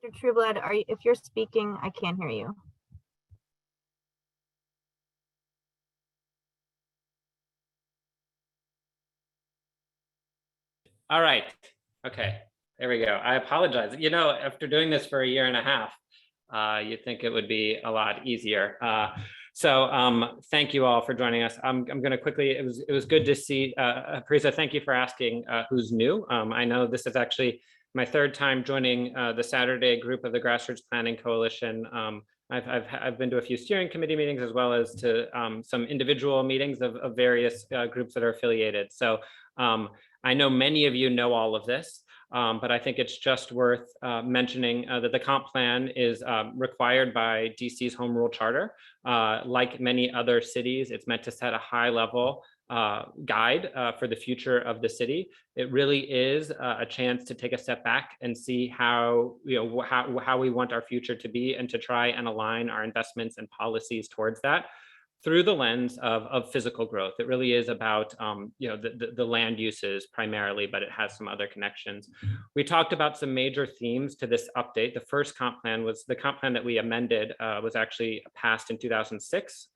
Dr. Trueblood, if you're speaking, I can't hear you. All right. Okay. There we go. I apologize. You know, after doing this for a year and a half, you'd think it would be a lot easier. Thank you all for joining us. I'm going to quickly, it was good to see, Parisa, thank you for asking who's new. I know this is actually my third time joining the Saturday group of the Grassroots Planning Coalition. I've been to a few steering committee meetings as well as to some individual meetings of various groups that are affiliated. So I know many of you know all of this, but I think it's just worth mentioning that the comp plan is required by DC's Home Rule Charter. Like many other cities, it's meant to set a high level guide for the future of the city. It really is a chance to take a step back and see how, how we want our future to be, and to try and align our investments and policies towards that through the lens of physical growth. It really is about the land uses primarily, but it has some other connections. We talked about some major themes to this update. The first comp plan was the comp plan that we amended, was actually passed in 2006.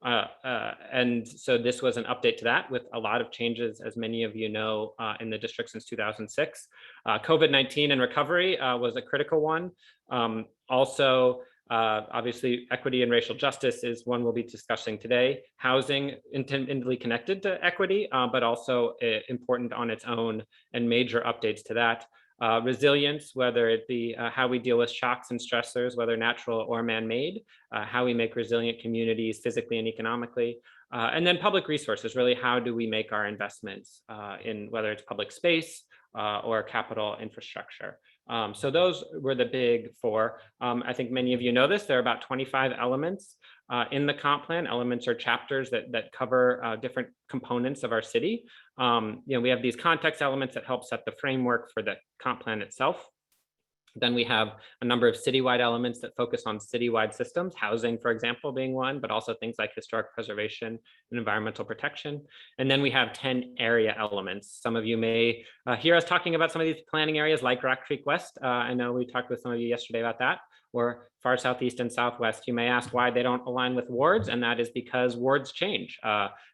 And so this was an update to that with a lot of changes, as many of you know, in the district since 2006. COVID-19 and recovery was a critical one. Obviously, equity and racial justice is one we'll be discussing today. Housing, intimately connected to equity, but also important on its own, and major updates to that. Resilience, whether it be how we deal with shocks and stressors, whether natural or man-made, how we make resilient communities physically and economically. And then public resources, really how do we make our investments in whether it's public space or capital infrastructure. So those were the big four. I think many of you know this. There are about 25 elements in the comp plan. Elements are chapters that cover different components of our city. We have these context elements that help set the framework for the comp plan itself. Then we have a number of citywide elements that focus on citywide systems, housing, for example, being one, but also things like historic preservation and environmental protection. And then we have 10 area elements. Some of you may hear us talking about some of these planning areas like Rock Creek West. I know we talked with some of you yesterday about that, or far southeast and southwest. You may ask why they don't align with wards, and that is because wards change.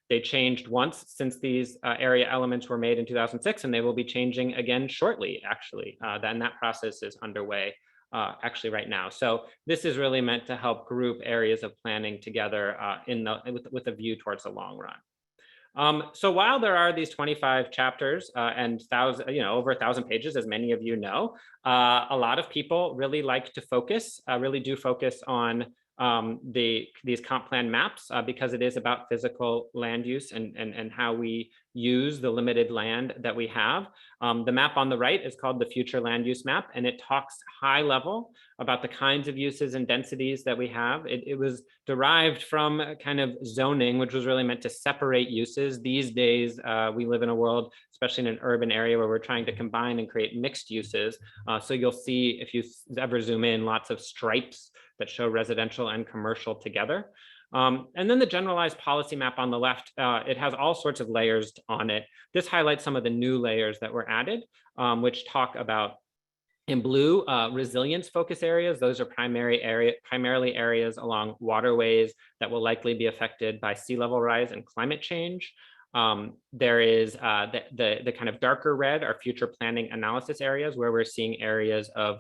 They changed once since these area elements were made in 2006, and they will be changing again shortly, actually. Then that process is underway actually right now. So this is really meant to help group areas of planning together with a view towards the long run. So while there are these 25 chapters and over 1,000 pages, as many of you know, a lot of people really like to focus, really do focus on these comp plan maps because it is about physical land use and how we use the limited land that we have. The map on the right is called the Future Land Use Map, and it talks high level about the kinds of uses and densities that we have. It was derived from kind of zoning, which was really meant to separate uses. These days, we live in a world, especially in an urban area, where we're trying to combine and create mixed uses. So you'll see, if you ever zoom in, lots of stripes that show residential and commercial together. And then the generalized policy map on the left, it has all sorts of layers on it. This highlights some of the new layers that were added, which talk about, in blue, resilience focus areas. Those are primarily areas along waterways that will likely be affected by sea level rise and climate change. There is the kind of darker red are future planning analysis areas, where we're seeing areas of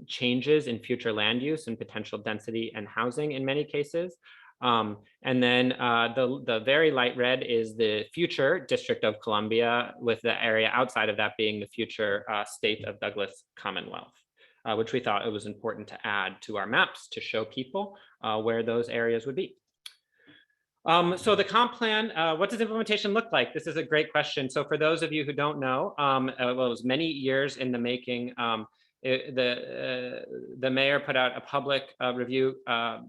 changes in future land use and potential density and housing in many cases. And then the very light red is the future District of Columbia, with the area outside of that being the future state of Douglas Commonwealth, which we thought it was important to add to our maps to show people where those areas would be. So the comp plan, what does implementation look like? This is a great question. So for those of you who don't know, it was many years in the making. The mayor put out a public review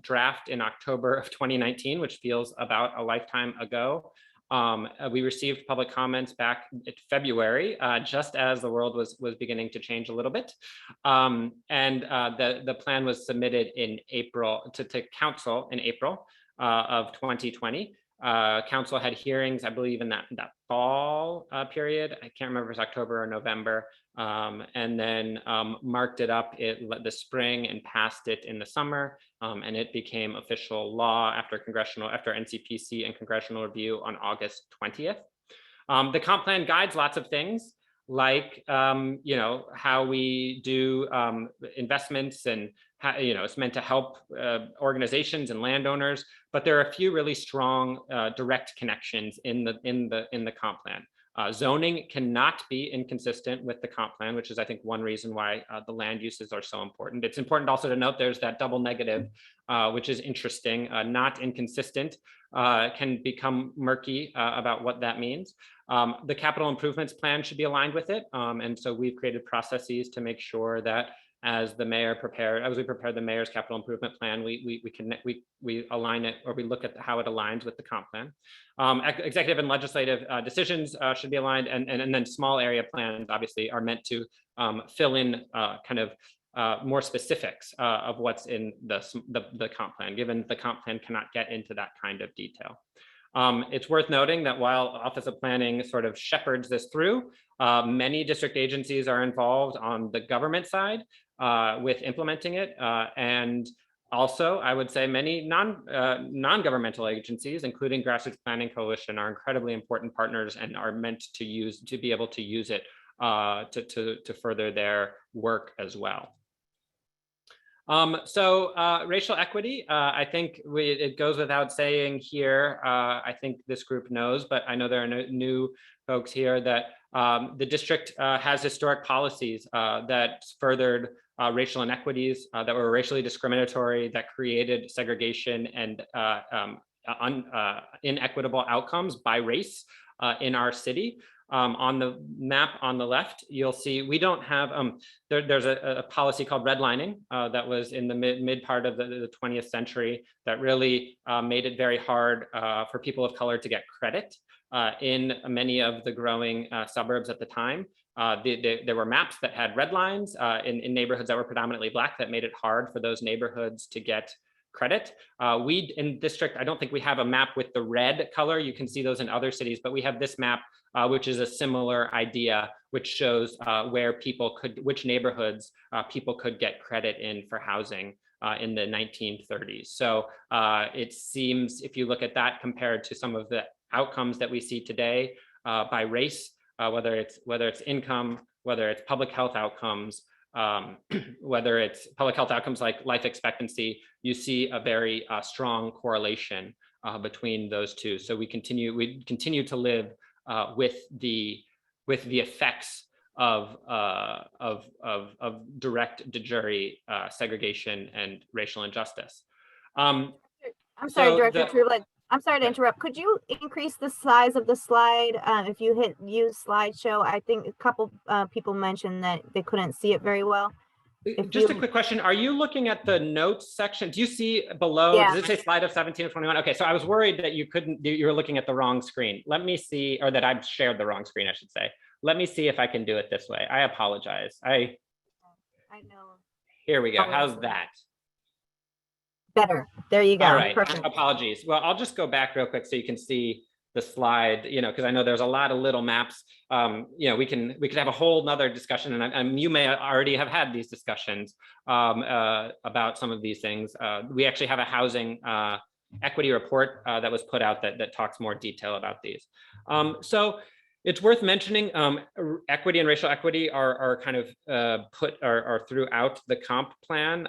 draft in October of 2019, which feels about a lifetime ago. We received public comments back in February, just as the world was beginning to change a little bit. The plan was submitted in April to council in April of 2020. Council had hearings, I believe, in that fall period. I can't remember if it was October or November, and then marked it up the spring and passed it in the summer, and it became official law after NCPC and congressional review on August 20th. The comp plan guides lots of things, like how we do investments, and how, it's meant to help organizations and landowners, but there are a few really strong direct connections in the comp plan. Zoning cannot be inconsistent with the comp plan, which is, I think, one reason why the land uses are so important. It's important also to note there's that double negative, which is interesting. Not inconsistent can become murky about what that means. The capital improvements plan should be aligned with it. And so we've created processes to make sure that as we prepare the mayor's capital improvement plan, we align it, or we look at how it aligns with the comp plan. Executive and legislative decisions should be aligned, and then small area plans obviously are meant to fill in more specifics of what's in the comp plan, given the comp plan cannot get into that kind of detail. It's worth noting that while Office of Planning sort of shepherds this through, many district agencies are involved on the government side with implementing it, and also, I would say many non-governmental agencies, including Grassroots Planning Coalition, are incredibly important partners and are meant to be able to use it to further their work as well. Racial equity, I think it goes without saying here. I think this group knows, but I know there are new folks here, that the district has historic policies that furthered racial inequities, that were racially discriminatory, that created segregation and inequitable outcomes by race in our city. On the map on the left, you'll see we don't have, there's a policy called redlining that was in the mid part of the 20th century that really made it very hard for people of color to get credit in many of the growing suburbs at the time. There were maps that had red lines in neighborhoods that were predominantly Black that made it hard for those neighborhoods to get credit. We in district, I don't think we have a map with the red color. You can see those in other cities, but we have this map, which is a similar idea, which shows which neighborhoods people could get credit in for housing in the 1930s. So it seems, if you look at that compared to some of the outcomes that we see today by race, whether it's income, whether it's public health outcomes, whether it's public health outcomes like life expectancy, you see a very strong correlation between those two. So we continue to live with the effects of direct de jure segregation and racial injustice. I'm sorry, Director Trueblood. I'm sorry to interrupt. Could you increase the size of the slide if you hit use slideshow? I think a couple people mentioned that they couldn't see it very well. Just a quick question. Are you looking at the notes section? Do you see below? Yeah. Does it say slide of 17 or 21? Okay, so I was worried that you were looking at the wrong screen. Let me see, or that I've shared the wrong screen, I should say. Let me see if I can do it this way. I apologize. I know. Here we go. How's that? Better. There you go. All right. Perfect. Apologies. Well, I'll just go back real quick so you can see the slide, because I know there's a lot of little maps. We could have a whole nother discussion, and you may already have had these discussions about some of these things. We actually have a housing equity report that was put out that talks more detail about these. So it's worth mentioning equity and racial equity are kind of are throughout the comp plan.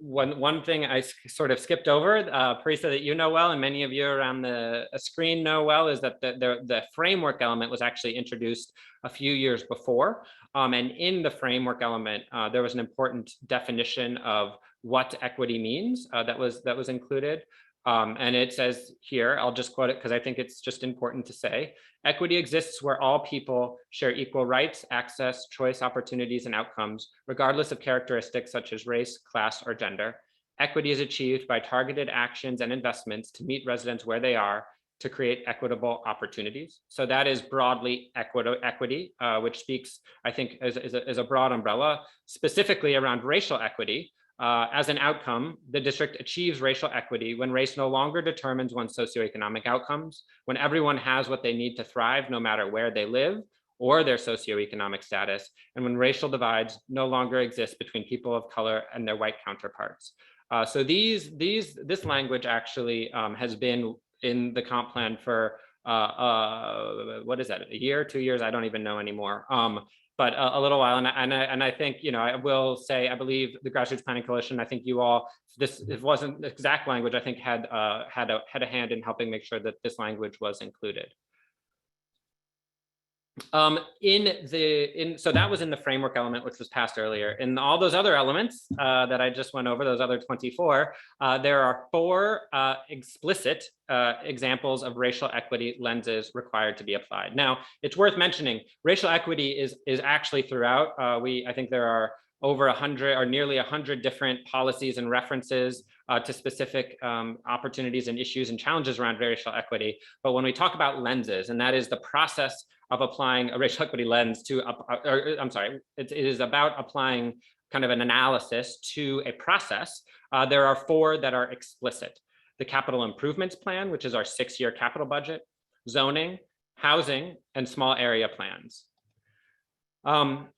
One thing I sort of skipped over, Parisa, that you know well, and many of you around the screen know well, is that the framework element was actually introduced a few years before. And in the framework element, there was an important definition of what equity means that was included. And it says here, I'll just quote it because I think it's just important to say, equity exists where all people share equal rights, access, choice, opportunities, and outcomes, regardless of characteristics such as race, class, or gender. Equity is achieved by targeted actions and investments to meet residents where they are to create equitable opportunities. So that is broadly equity, which speaks, I think, as a broad umbrella, specifically around racial equity. As an outcome, the district achieves racial equity when race no longer determines one's socioeconomic outcomes, when everyone has what they need to thrive no matter where they live or their socioeconomic status, and when racial divides no longer exist between people of color and their white counterparts. So this language actually has been in the comp plan for what is that, a year, 2 years? I don't even know anymore. But a little while, and I think, you know, I will say, I believe the Grassroots Planning Coalition, I think you all, it wasn't the exact language, I think had a hand in helping make sure that this language was included. So that was in the framework element, which was passed earlier. In all those other elements that I just went over, those other 24, there are 4 explicit examples of racial equity lenses required to be applied. Now, it's worth mentioning, racial equity is actually throughout. I think there are over 100 or nearly 100 different policies and references to specific opportunities and issues and challenges around racial equity. But when we talk about lenses, and that is the process of applying a racial equity lens to, it is about applying kind of an analysis to a process. There are 4 that are explicit. The capital improvements plan, which is our 6-year capital budget, zoning, housing, and small area plans.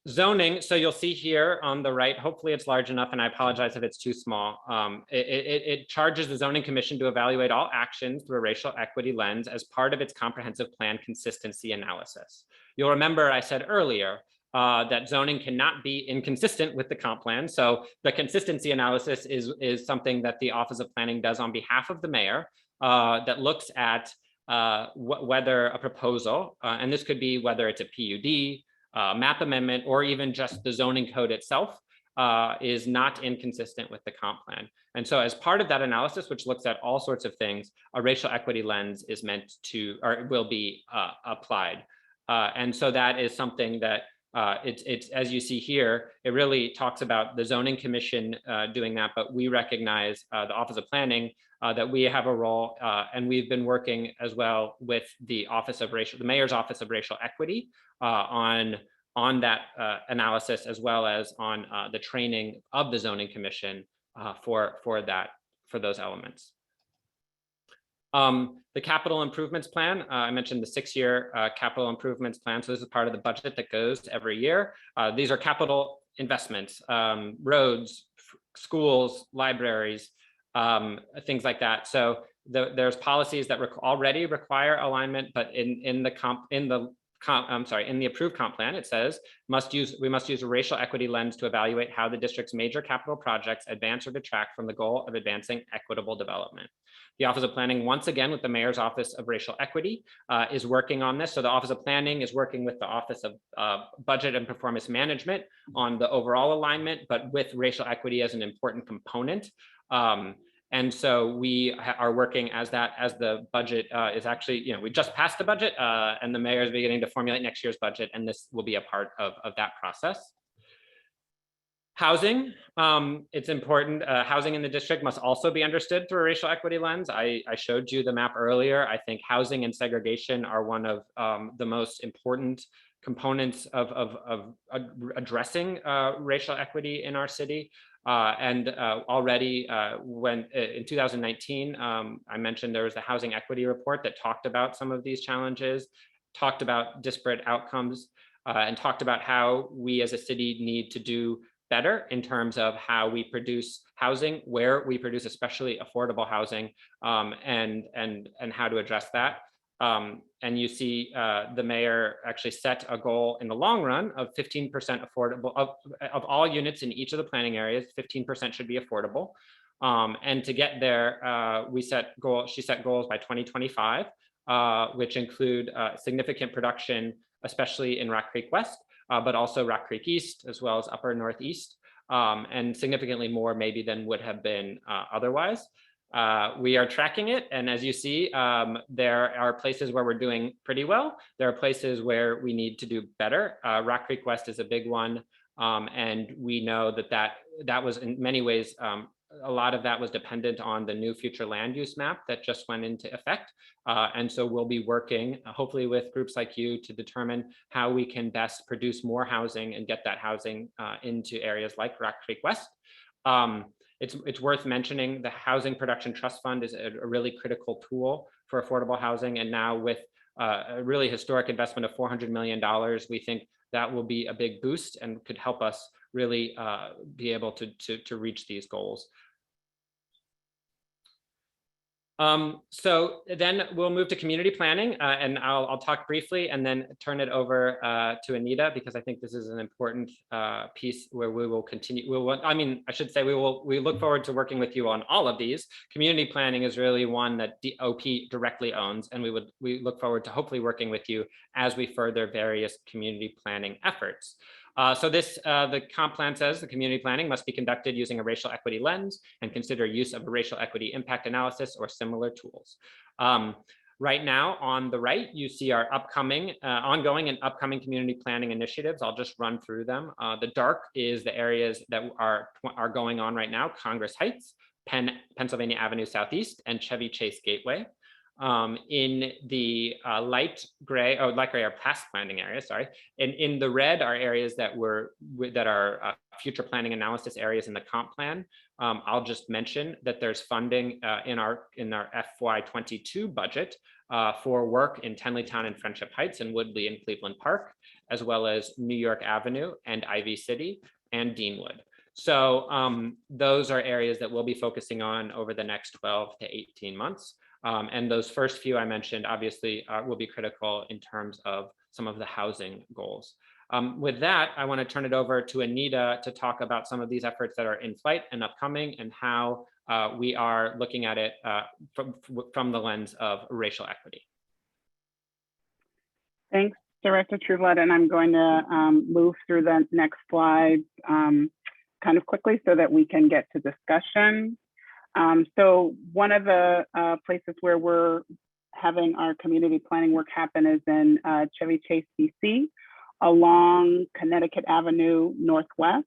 Zoning, so you'll see here on the right, hopefully it's large enough, and I apologize if it's too small. It charges the Zoning Commission to evaluate all actions through a racial equity lens as part of its comprehensive plan consistency analysis. You'll remember I said earlier that zoning cannot be inconsistent with the comp plan. So the consistency analysis is something that the Office of Planning does on behalf of the mayor that looks at whether a proposal, and this could be whether it's a PUD, map amendment, or even just the zoning code itself, is not inconsistent with the comp plan. And so as part of that analysis, which looks at all sorts of things, a racial equity lens is meant to, or will be applied. And so that is something that it's as you see here, it really talks about the Zoning Commission doing that, but we recognize the Office of Planning that we have a role, and we've been working as well with the Mayor's Office of Racial Equity on that analysis, as well as on the training of the Zoning Commission for those elements. The capital improvements plan, I mentioned the 6-year capital improvements plan. So this is part of the budget that goes every year. These are capital investments, roads, schools, libraries, things like that. So there's policies that already require alignment, but in the approved comp plan, it says we must use a racial equity lens to evaluate how the district's major capital projects advance or detract from the goal of advancing equitable development. The Office of Planning, once again, with the Mayor's Office of Racial Equity, is working on this. So the Office of Planning is working with the Office of Budget and Performance Management on the overall alignment, but with racial equity as an important component. And so we are working as the budget is actually, you know, we just passed the budget and the mayor is beginning to formulate next year's budget, and this will be a part of that process. Housing, it's important. Housing in the district must also be understood through a racial equity lens. I showed you the map earlier. I think housing and segregation are one of the most important components of addressing racial equity in our city. Already when in 2019, I mentioned there was the housing equity report that talked about some of these challenges, talked about disparate outcomes, and talked about how we as a city need to do better in terms of how we produce housing, where we produce especially affordable housing, and how to address that. And you see the mayor actually set a goal in the long run of 15% affordable of all units in each of the planning areas. 15% should be affordable. And to get there, she set goals by 2025, which include significant production, especially in Rock Creek West, but also Rock Creek East, as well as Upper Northeast, and significantly more maybe than would have been otherwise. We are tracking it, and as you see, there are places where we're doing pretty well. There are places where we need to do better. Rock Creek West is a big one, and we know that was in many ways, a lot of that was dependent on the new future land use map that just went into effect. And so we'll be working hopefully with groups like you to determine how we can best produce more housing and get that housing into areas like Rock Creek West. It's worth mentioning the Housing Production Trust Fund is a really critical tool for affordable housing. And now with a really historic investment of $400 million, we think that will be a big boost and could help us really be able to reach these goals. So then we'll move to community planning, and I'll talk briefly and then turn it over to Anita, because I think this is an important piece where we will continue. We look forward to working with you on all of these. Community planning is really one that OP directly owns, and we look forward to hopefully working with you as we further various community planning efforts. The comp plan says the community planning must be conducted using a racial equity lens and consider use of a racial equity impact analysis or similar tools. Right now on the right, you see our ongoing and upcoming community planning initiatives. I'll just run through them. The dark is the areas that are going on right now: Congress Heights, Pennsylvania Avenue Southeast, and Chevy Chase Gateway. In the light gray are past planning areas, sorry. And in the red are areas that are future planning analysis areas in the comp plan. I'll just mention that there's funding in our FY22 budget for work in Tenleytown and Friendship Heights and Woodley and Cleveland Park, as well as New York Avenue and Ivy City and Deanwood. So those are areas that we'll be focusing on over the next 12 to 18 months. And those first few I mentioned obviously will be critical in terms of some of the housing goals. With that, I want to turn it over to Anita to talk about some of these efforts that are in flight and upcoming, and how we are looking at it from the lens of racial equity. Thanks, Director Trueblood, and I'm going to move through the next slides kind of quickly so that we can get to discussion. So one of the places where we're having our community planning work happen is in Chevy Chase, DC, along Connecticut Avenue Northwest.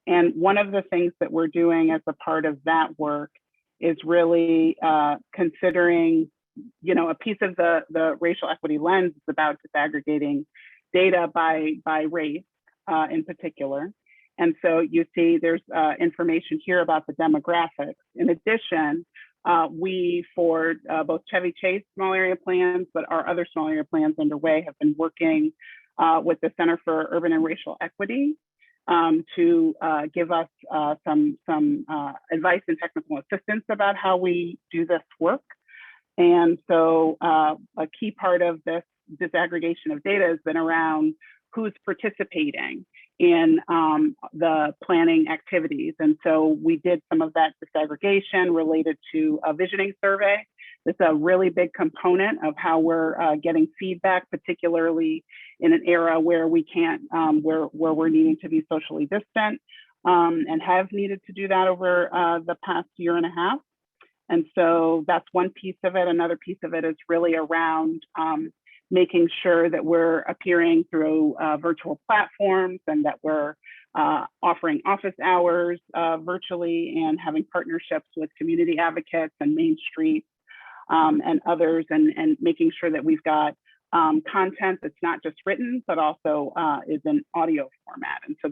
And one of the things that we're doing as a part of that work is really considering, a piece of the racial equity lens is about disaggregating data by race in particular. And so you see there's information here about the demographics. In addition, we, for both Chevy Chase small area plans, but our other small area plans underway, have been working with the Center for Urban and Racial Equity to give us some advice and technical assistance about how we do this work. And so a key part of this disaggregation of data has been around who's participating in the planning activities. And so we did some of that disaggregation related to a visioning survey. It's a really big component of how we're getting feedback, particularly in an era where we can't, where we're needing to be socially distant and have needed to do that over the past year and a half. And so that's one piece of it. Another piece of it is really around making sure that we're appearing through virtual platforms and that we're offering office hours virtually and having partnerships with community advocates and Main Street and others, and making sure that we've got content that's not just written, but also is in audio format. And so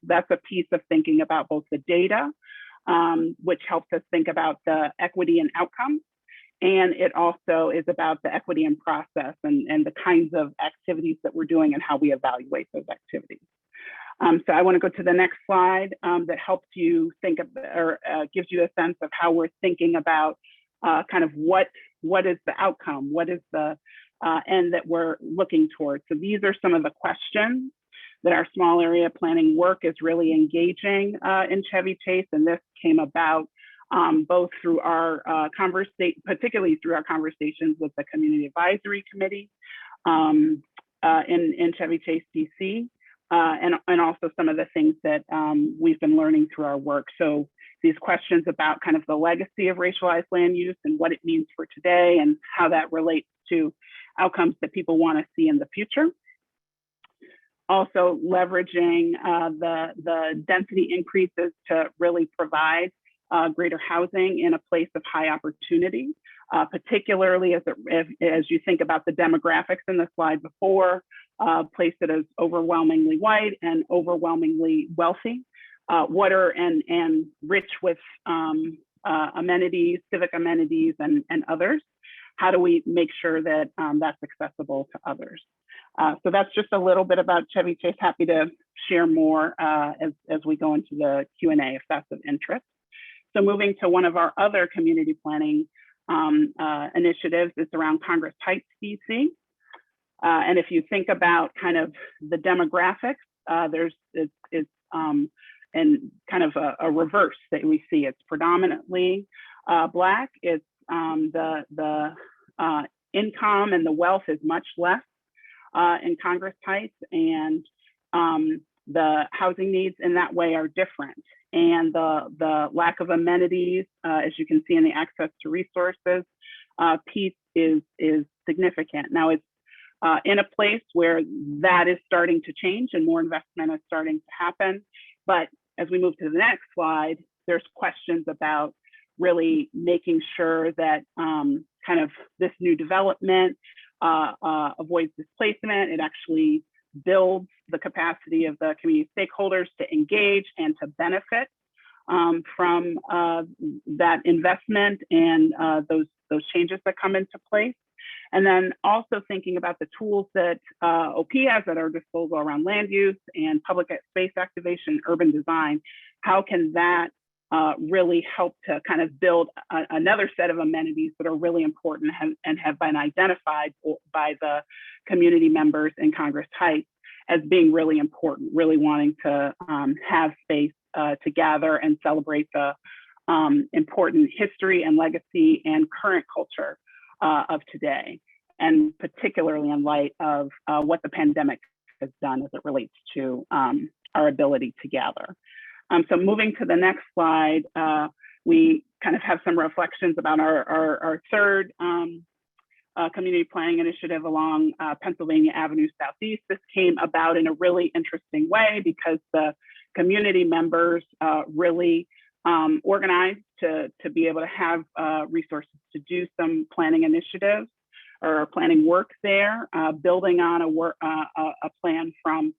that's a piece of thinking about both the data, which helps us think about the equity and outcomes. And it also is about the equity and process and the kinds of activities that we're doing and how we evaluate those activities. So I want to go to the next slide that helps you think of, or gives you a sense of how we're thinking about kind of what is the outcome, what is the end that we're looking towards. So these are some of the questions that our small area planning work is really engaging in Chevy Chase, and this came about both through our particularly through our conversations with the Community Advisory Committee in Chevy Chase, DC, and also some of the things that we've been learning through our work. So these questions about kind of the legacy of racialized land use and what it means for today and how that relates to outcomes that people want to see in the future. Also leveraging the density increases to really provide greater housing in a place of high opportunity, particularly as you think about the demographics in the slide before, a place that is overwhelmingly white and overwhelmingly wealthy. water and rich with amenities, civic amenities, and others. How do we make sure that that's accessible to others? So that's just a little bit about Chevy Chase. Happy to share more as we go into the Q&A if that's of interest. So moving to one of our other community planning initiatives, it's around Congress Heights, DC. And if you think about kind of the demographics, it's and kind of a reverse that we see. It's predominantly Black. It's the income and the wealth is much less in Congress Heights, and the housing needs in that way are different. And the lack of amenities, as you can see in the access to resources piece is significant. Now it's in a place where that is starting to change and more investment is starting to happen. But as we move to the next slide, there's questions about really making sure that kind of this new development avoids displacement. It actually builds the capacity of the community stakeholders to engage and to benefit from that investment and those changes that come into place. And then also thinking about the tools that OP has at our disposal around land use and public space activation, urban design. How can that really help to kind of build another set of amenities that are really important and have been identified by the community members in Congress Heights as being really important, really wanting to have space to gather and celebrate the important history and legacy and current culture of today, and particularly in light of what the pandemic has done as it relates to our ability to gather. So moving to the next slide, we kind of have some reflections about our third community planning initiative along Pennsylvania Avenue Southeast. This came about in a really interesting way because the community members really organized to be able to have resources to do some planning initiatives or planning work there, building on a plan from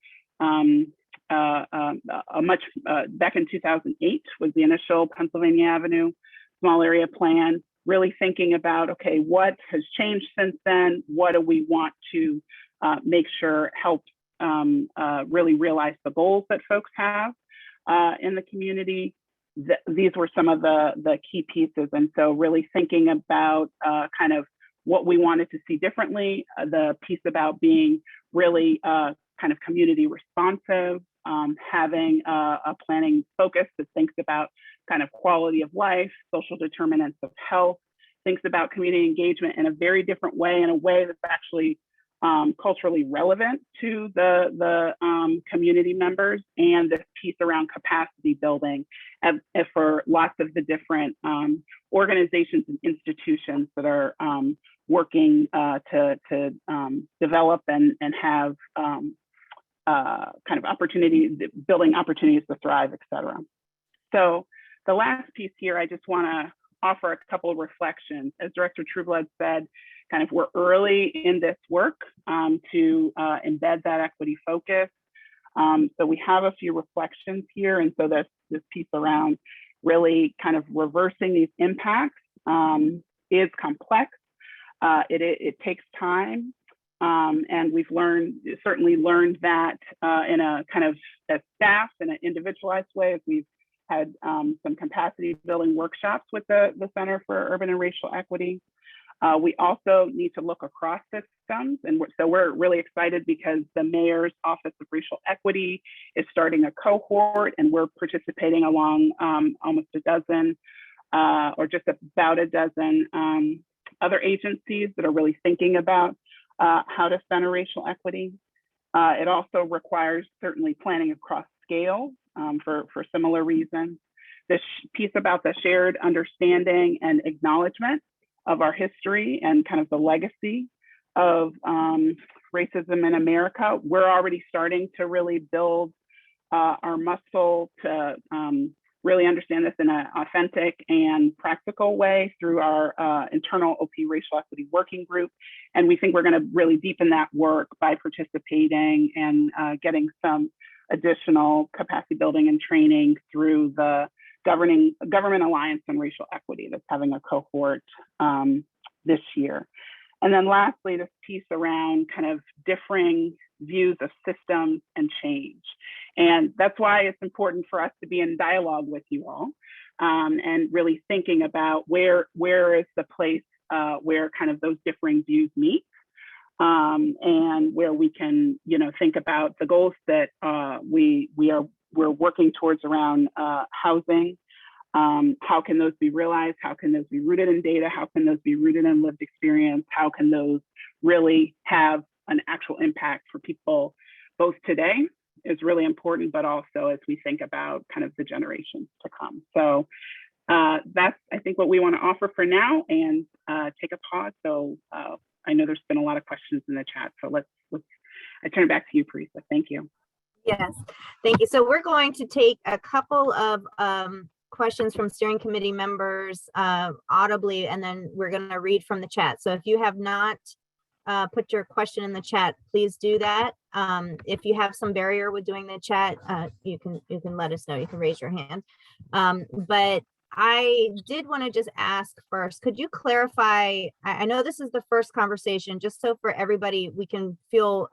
back in 2008 was the initial Pennsylvania Avenue small area plan, really thinking about, okay, what has changed since then? What do we want to make sure helps really realize the goals that folks have in the community? These were some of the key pieces. And so really thinking about kind of what we wanted to see differently, the piece about being really kind of community responsive, having a planning focus that thinks about kind of quality of life, social determinants of health, thinks about community engagement in a very different way, in a way that's actually culturally relevant to the community members, and this piece around capacity building for lots of the different organizations and institutions that are working to develop and have kind of building opportunities to thrive, et cetera. So the last piece here, I just want to offer a couple of reflections. As Director Trueblood said, kind of we're early in this work to embed that equity focus. So we have a few reflections here. And so this piece around really kind of reversing these impacts is complex. It takes time. And we've certainly learned that in a kind of as staff in an individualized way, as we've had some capacity building workshops with the Center for Urban and Racial Equity. We also need to look across systems. And so we're really excited because the Mayor's Office of Racial Equity is starting a cohort, and we're participating along almost a dozen or just about a dozen other agencies that are really thinking about how to center racial equity. It also requires certainly planning across scale for similar reasons. This piece about the shared understanding and acknowledgement of our history and kind of the legacy of racism in America, we're already starting to really build our muscle to really understand this in an authentic and practical way through our internal OP Racial Equity Working Group. And we think we're going to really deepen that work by participating and getting some additional capacity building and training through the Government Alliance on Racial Equity that's having a cohort this year. And then lastly, this piece around kind of differing views of systems and change. And that's why it's important for us to be in dialogue with you all and really thinking about where is the place where kind of those differing views meet and where we can, think about the goals that we're working towards around housing. How can those be realized? How can those be rooted in data? How can those be rooted in lived experience? How can those really have an actual impact for people both today is really important, but also as we think about kind of the generations to come. So that's, I think, what we want to offer for now, and take a pause. So I know there's been a lot of questions in the chat, so let's I turn it back to you, Parisa. Thank you. Yes, thank you. So we're going to take a couple of questions from steering committee members audibly, and then we're going to read from the chat. So if you have not put your question in the chat, please do that. If you have some barrier with doing the chat, you can let us know. You can raise your hand. But I did want to just ask first, could you clarify, I know this is the first conversation, just so for everybody we can feel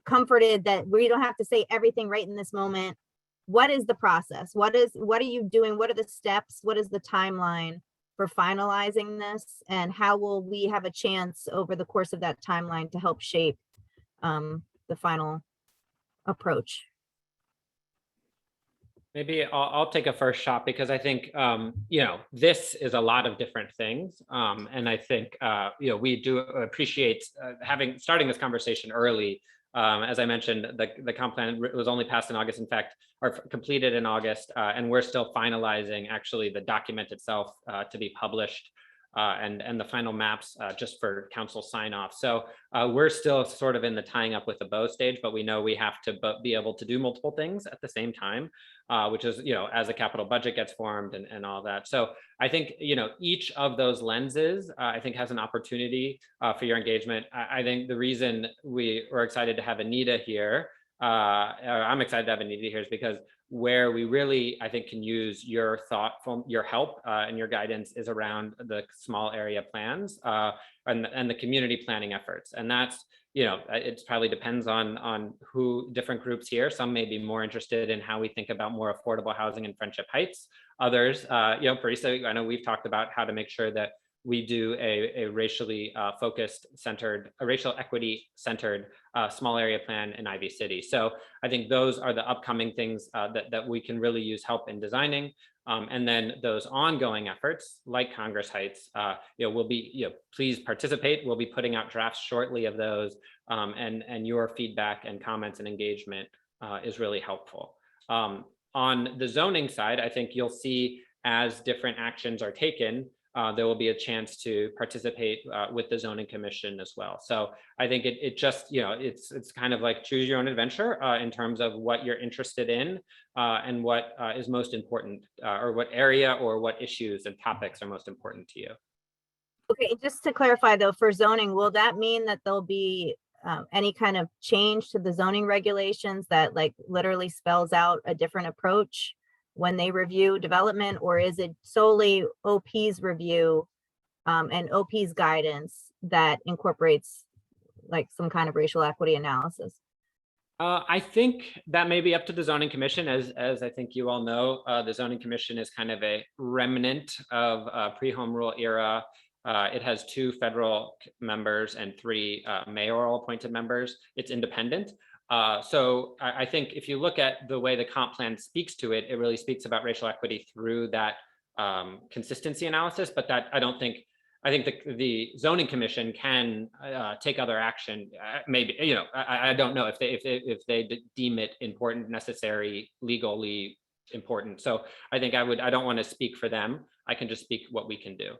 comforted that we don't have to say everything right in this moment. What is the process? What are you doing? What are the steps? What is the timeline for finalizing this? And how will we have a chance over the course of that timeline to help shape the final approach? Maybe I'll take a first shot, because I think, this is a lot of different things. And I think, we do appreciate starting this conversation early. As I mentioned, the comp plan was only passed in August, in fact, or completed in August, and we're still finalizing actually the document itself to be published, and the final maps just for council sign off. So we're still sort of in the tying up with the bow stage, but we know we have to be able to do multiple things at the same time, which is, as a capital budget gets formed and all that. So I think, each of those lenses, I think, has an opportunity for your engagement. I think the reason we were excited to have Anita here, I'm excited to have Anita here, is because where we really, I think, can use your your help and your guidance is around the small area plans and the community planning efforts. And that's, it probably depends on who different groups here. Some may be more interested in how we think about more affordable housing in Friendship Heights. Others, Parisa, I know we've talked about how to make sure that we do a racially focused centered, a racial equity centered small area plan in Ivy City. So I think those are the upcoming things that we can really use help in designing. And then those ongoing efforts like Congress Heights, will be, please participate. We'll be putting out drafts shortly of those, and your feedback and comments and engagement is really helpful. On the zoning side, I think you'll see as different actions are taken, there will be a chance to participate with the zoning commission as well. So I think it just, it's kind of like choose your own adventure in terms of what you're interested in and what is most important, or what area or what issues and topics are most important to you. Okay, just to clarify though, for zoning, will that mean that there'll be any kind of change to the zoning regulations that like literally spells out a different approach when they review development, or is it solely OP's review and OP's guidance that incorporates like some kind of racial equity analysis? I think that may be up to the zoning commission. As I think you all know, the zoning commission is kind of a remnant of pre-home rule era. It has 2 federal members and 3 mayoral appointed members. It's independent. So I think if you look at the way the comp plan speaks to it, it really speaks about racial equity through that consistency analysis, but that I think the zoning commission can take other action. Maybe, I don't know if they deem it important, necessary, legally important. So I think I don't want to speak for them. I can just speak what we can do.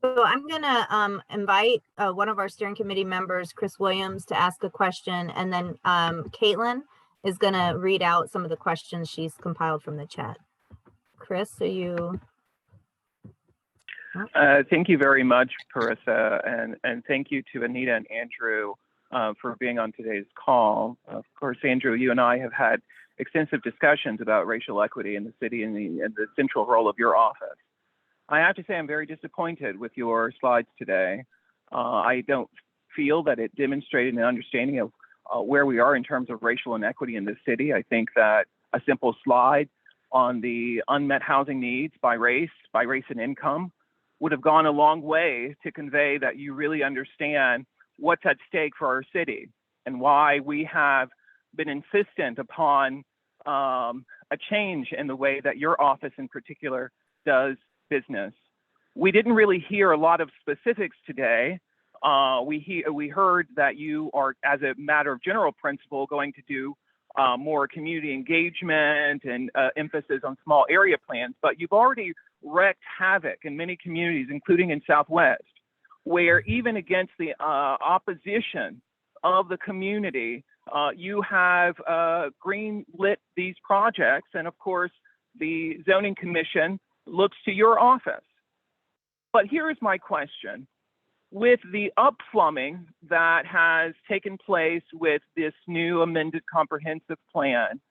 So I'm gonna invite one of our steering committee members, Chris Williams, to ask a question, and then Caitlin is gonna read out some of the questions she's compiled from the chat. Chris, are you? Thank you very much, Parisa, and thank you to Anita and Andrew for being on today's call. Of course, Andrew, you and I have had extensive discussions about racial equity in the city and the central role of your office. I have to say I'm very disappointed with your slides today. I don't feel that it demonstrated an understanding of where we are in terms of racial inequity in the city. I think that a simple slide on the unmet housing needs by race and income would have gone a long way to convey that you really understand what's at stake for our city and why we have been insistent upon a change in the way that your office in particular does business. We didn't really hear a lot of specifics today. We heard that you are, as a matter of general principle, going to do more community engagement and emphasis on small area plans, but you've already wreaked havoc in many communities, including in Southwest, where even against the opposition of the community, you have green-lit these projects. And of course, the Zoning Commission looks to your office. But here is my question. With the upplumbing that has taken place with this new amended comprehensive plan,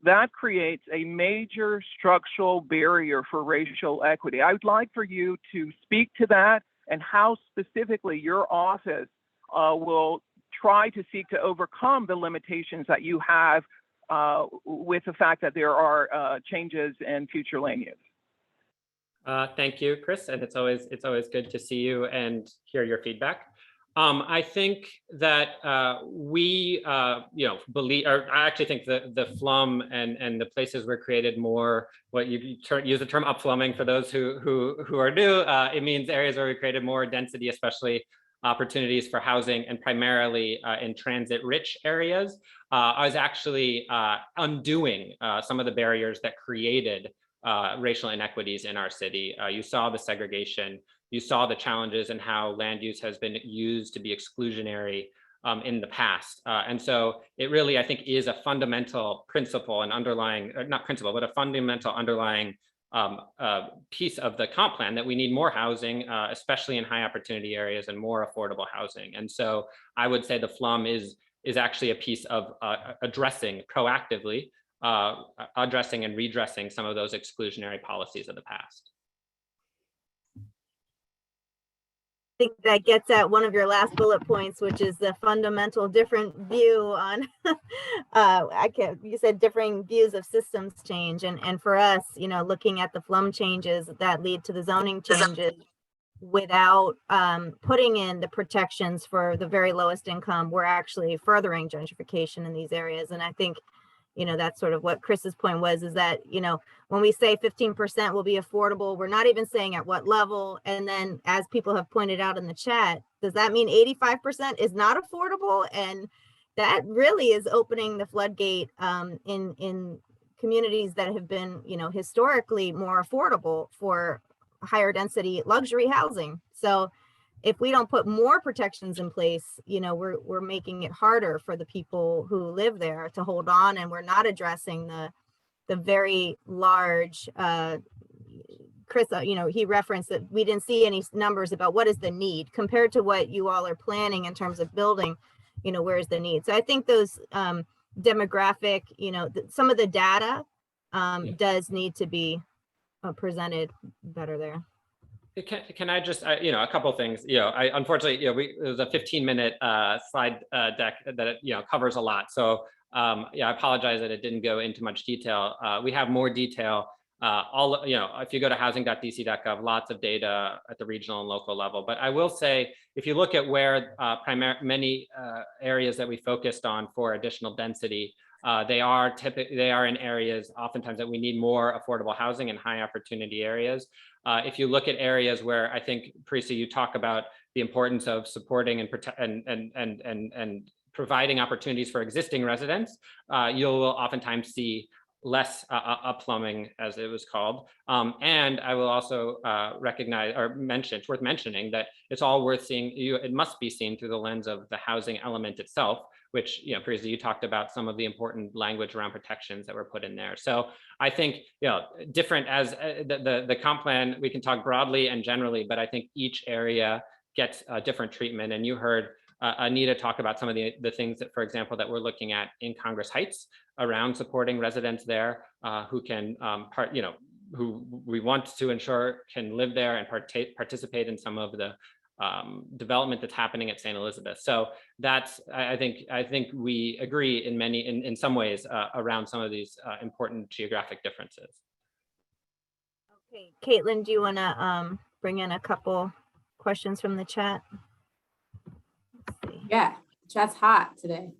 that creates a major structural barrier for racial equity. I would like for you to speak to that and how specifically your office will try to seek to overcome the limitations that you have with the fact that there are changes in future land use. Thank you, Chris, and it's always good to see you and hear your feedback. I think that we believe, or I actually think that the flum and the places were created more. What you use the term upflumming for those who are new. It means areas where we created more density, especially opportunities for housing, and primarily in transit-rich areas. I was actually undoing some of the barriers that created racial inequities in our city. You saw the segregation, you saw the challenges and how land use has been used to be exclusionary in the past. And so it really, I think, is a fundamental principle and underlying, not principle, but a fundamental underlying piece of the comp plan that we need more housing, especially in high opportunity areas, and more affordable housing. And so I would say the flum is actually a piece of addressing proactively, addressing and redressing some of those exclusionary policies of the past. I think that gets at one of your last bullet points, which is the fundamental different view on, you said differing views of systems change. And for us, looking at the flum changes that lead to the zoning changes without putting in the protections for the very lowest income, we're actually furthering gentrification in these areas. And I think, that's sort of what Chris's point was, is that, when we say 15% will be affordable, we're not even saying at what level. And then, as people have pointed out in the chat, does that mean 85% is not affordable? And that really is opening the floodgate in communities that have been, historically more affordable for higher density luxury housing. So if we don't put more protections in place, we're making it harder for the people who live there to hold on, and we're not addressing the very large, Chris, he referenced that we didn't see any numbers about what is the need compared to what you all are planning in terms of building, where's the need. So I think those demographic, some of the data does need to be presented better there. Can I just, a couple of things, unfortunately, it was a 15-minute slide deck that, covers a lot. So I apologize that it didn't go into much detail. We have more detail, if you go to housing.dc.gov, lots of data at the regional and local level. But I will say, if you look at where many areas that we focused on for additional density, they are in areas oftentimes that we need more affordable housing in high opportunity areas. If you look at areas where, I think, Parisa, you talk about the importance of supporting and providing opportunities for existing residents, you'll oftentimes see less upplumbing, as it was called. And I will also recognize or mention, it's worth mentioning that it's all worth seeing, it must be seen through the lens of the housing element itself, which, Parisa, you talked about some of the important language around protections that were put in there. So I think, different as the comp plan, we can talk broadly and generally, but I think each area gets a different treatment. And you heard Anita talk about some of the things that, for example, that we're looking at in Congress Heights around supporting residents there who can who we want to ensure can live there and participate in some of the development that's happening at St. Elizabeth. So that's, I think we agree in some ways around some of these important geographic differences. Okay, Caitlin, do you want to bring in a couple questions from the chat? Yeah, chat's hot today.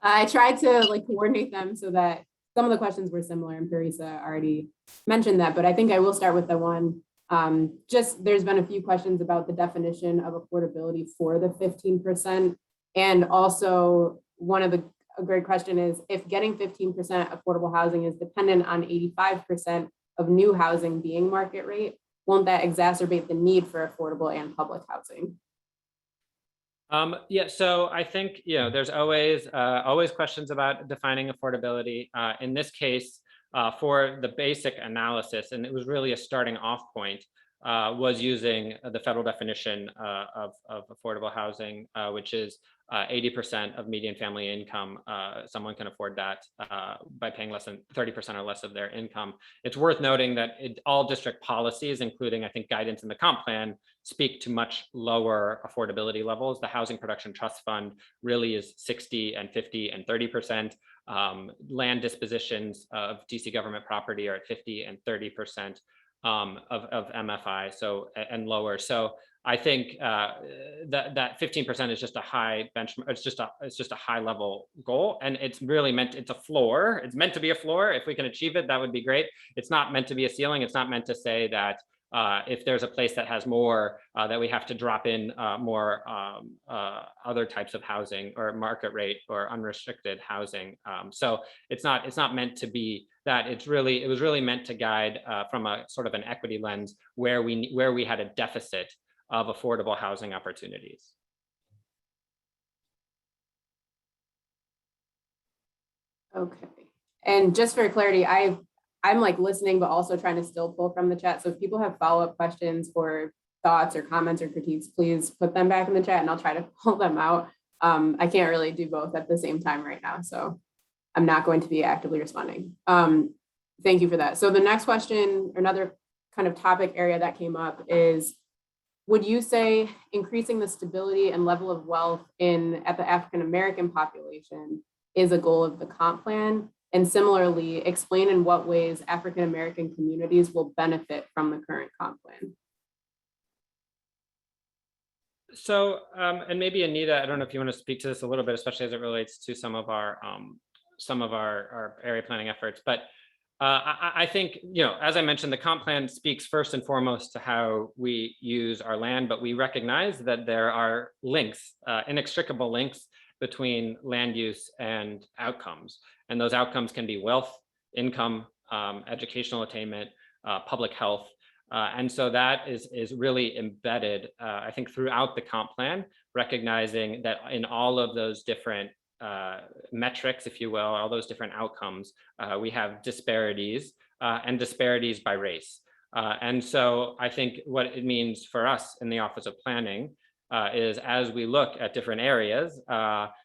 I tried to coordinate them so that some of the questions were similar, and Parisa already mentioned that, but I think I will start with the one. There's been a few questions about the definition of affordability for the 15%. And also a great question is, if getting 15% affordable housing is dependent on 85% of new housing being market rate, won't that exacerbate the need for affordable and public housing? Yeah, so I think, there's always questions about defining affordability. In this case, for the basic analysis, and it was really a starting off point, was using the federal definition of affordable housing, which is 80% of median family income. Someone can afford that by paying less than 30% or less of their income. It's worth noting that all district policies, including I think guidance in the comp plan, speak to much lower affordability levels. The Housing Production Trust Fund really is 60 and 50 and 30%. Land dispositions of DC government property are at 50 and 30% of MFI, so and lower. So I think that 15% is just a high benchmark. It's just a high level goal, and it's really it's a floor. It's meant to be a floor. If we can achieve it, that would be great. It's not meant to be a ceiling. It's not meant to say that if there's a place that has more, that we have to drop in more other types of housing or market rate or unrestricted housing. So it's not meant to be that. It was really meant to guide from a sort of an equity lens where we had a deficit of affordable housing opportunities. Okay, and just for clarity, I'm listening, but also trying to still pull from the chat. So if people have follow-up questions or thoughts or comments or critiques, please put them back in the chat and I'll try to pull them out. I can't really do both at the same time right now, so I'm not going to be actively responding. Thank you for that. So the next question, another kind of topic area that came up is, would you say increasing the stability and level of wealth at the African-American population is a goal of the comp plan? And similarly, explain in what ways African-American communities will benefit from the current comp plan. So, and maybe Anita, I don't know if you want to speak to this a little bit, especially as it relates to some of our area planning efforts. But I think, as I mentioned, the comp plan speaks first and foremost to how we use our land, but we recognize that there are links, inextricable links between land use and outcomes. And those outcomes can be wealth, income, educational attainment, public health. And so that is really embedded, I think, throughout the comp plan, recognizing that in all of those different metrics, if you will, all those different outcomes, we have disparities and disparities by race. And so I think what it means for us in the Office of Planning is, as we look at different areas,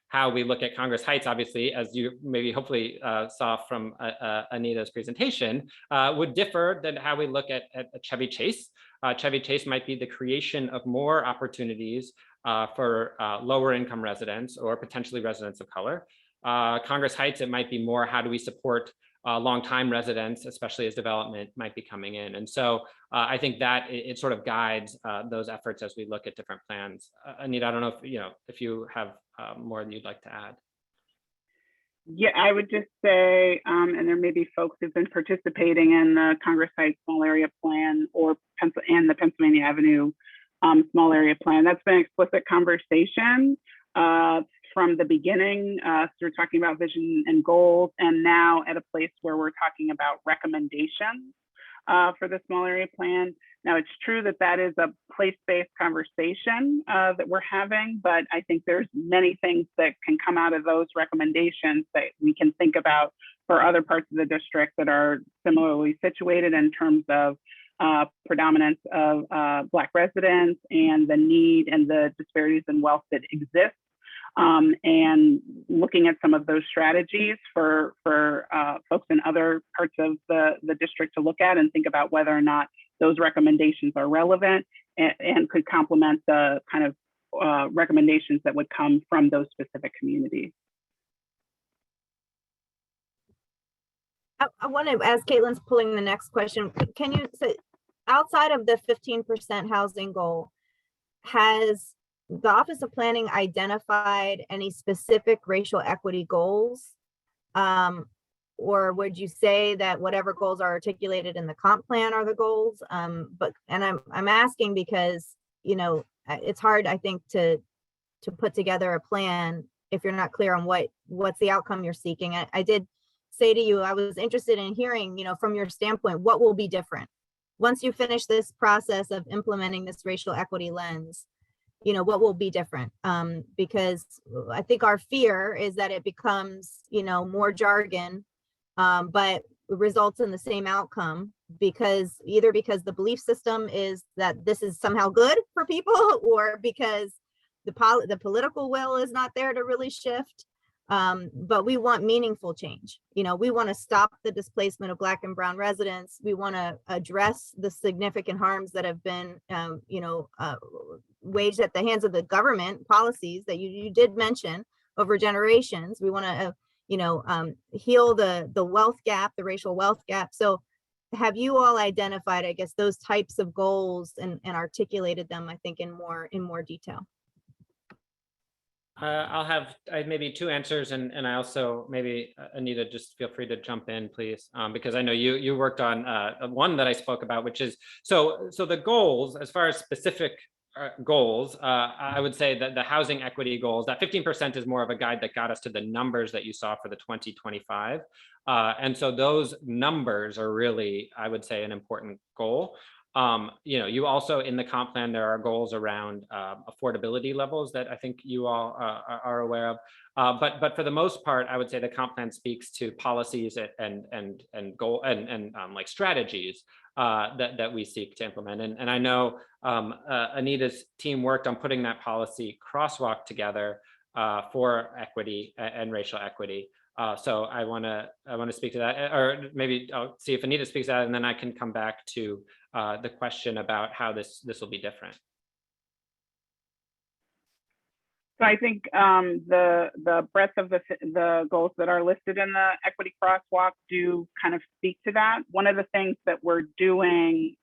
how we look at Congress Heights, obviously, as you maybe hopefully saw from Anita's presentation, would differ than how we look at Chevy Chase. Chevy Chase might be the creation of more opportunities for lower income residents or potentially residents of color. Congress Heights, it might be more, how do we support longtime residents, especially as development might be coming in. And so I think that it sort of guides those efforts as we look at different plans. Anita, I don't know if you have more that you'd like to add. Yeah, I would just say, and there may be folks who've been participating in the Congress Heights Small Area Plan and the Pennsylvania Avenue Small Area Plan. That's been an explicit conversation from the beginning. So we're talking about vision and goals, and now at a place where we're talking about recommendations for the Small Area Plan. Now, it's true that that is a place-based conversation that we're having, but I think there's many things that can come out of those recommendations that we can think about for other parts of the district that are similarly situated in terms of predominance of Black residents and the need and the disparities in wealth that exist, and looking at some of those strategies for folks in other parts of the district to look at and think about whether or not those recommendations are relevant and could complement the kind of recommendations that would come from those specific communities. I want to, as Caitlin's pulling the next question, can you say, outside of the 15% housing goal, has the Office of Planning identified any specific racial equity goals? Or would you say that whatever goals are articulated in the comp plan are the goals? And I'm asking because, you know, it's hard, I think, to put together a plan if you're not clear on what's the outcome you're seeking. I did say to you, I was interested in hearing, you know, from your standpoint, what will be different once you finish this process of implementing this racial equity lens. You know, what will be different? Because I think our fear is that it becomes, you know, more jargon, but results in the same outcome, because either because the belief system is that this is somehow good for people, or because the political will is not there to really shift. But we want meaningful change. You know, we want to stop the displacement of Black and Brown residents. We want to address the significant harms that have been, waged at the hands of the government policies that you did mention over generations. We want to, heal the wealth gap, the racial wealth gap. So have you all identified, I guess, those types of goals and articulated them, I think, in more detail? I'll have maybe two answers, and I also maybe Anita, just feel free to jump in, please, because I know you worked on one that I spoke about, which is so the goals, as far as specific goals, I would say that the housing equity goals, that 15% is more of a guide that got us to the numbers that you saw for the 2025, and so those numbers are really, I would say, an important goal. You also, in the comp plan, there are goals around affordability levels that I think you all are aware of. But for the most part, I would say the comp plan speaks to policies and goal and like strategies that we seek to implement. And I know Anita's team worked on putting that policy crosswalk together for equity and racial equity. So I want to speak to that, or maybe I'll see if Anita speaks to that, and then I can come back to the question about how this will be different. So I think the breadth of the goals that are listed in the equity crosswalk do kind of speak to that. One of the things that we're doing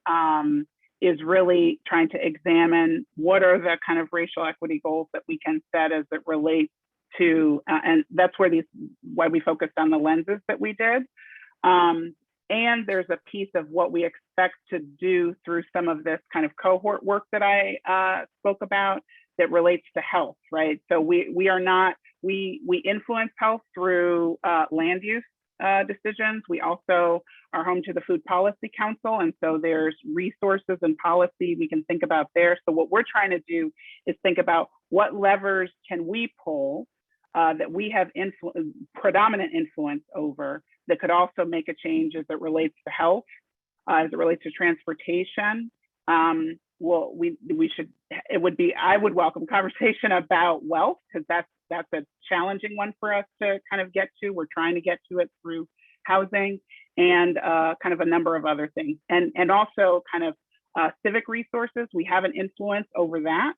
is really trying to examine what are the kind of racial equity goals that we can set as it relates to, and that's why we focused on the lenses that we did. And there's a piece of what we expect to do through some of this kind of cohort work that I spoke about that relates to health, right? So we influence health through land use decisions. We also are home to the Food Policy Council, and so there's resources and policy we can think about there. So what we're trying to do is think about what levers can we pull that we have predominant influence over that could also make a change as it relates to health, as it relates to transportation. Well, I would welcome conversation about wealth, because that's a challenging one for us to kind of get to. We're trying to get to it through housing and kind of a number of other things. And also kind of civic resources. We have an influence over that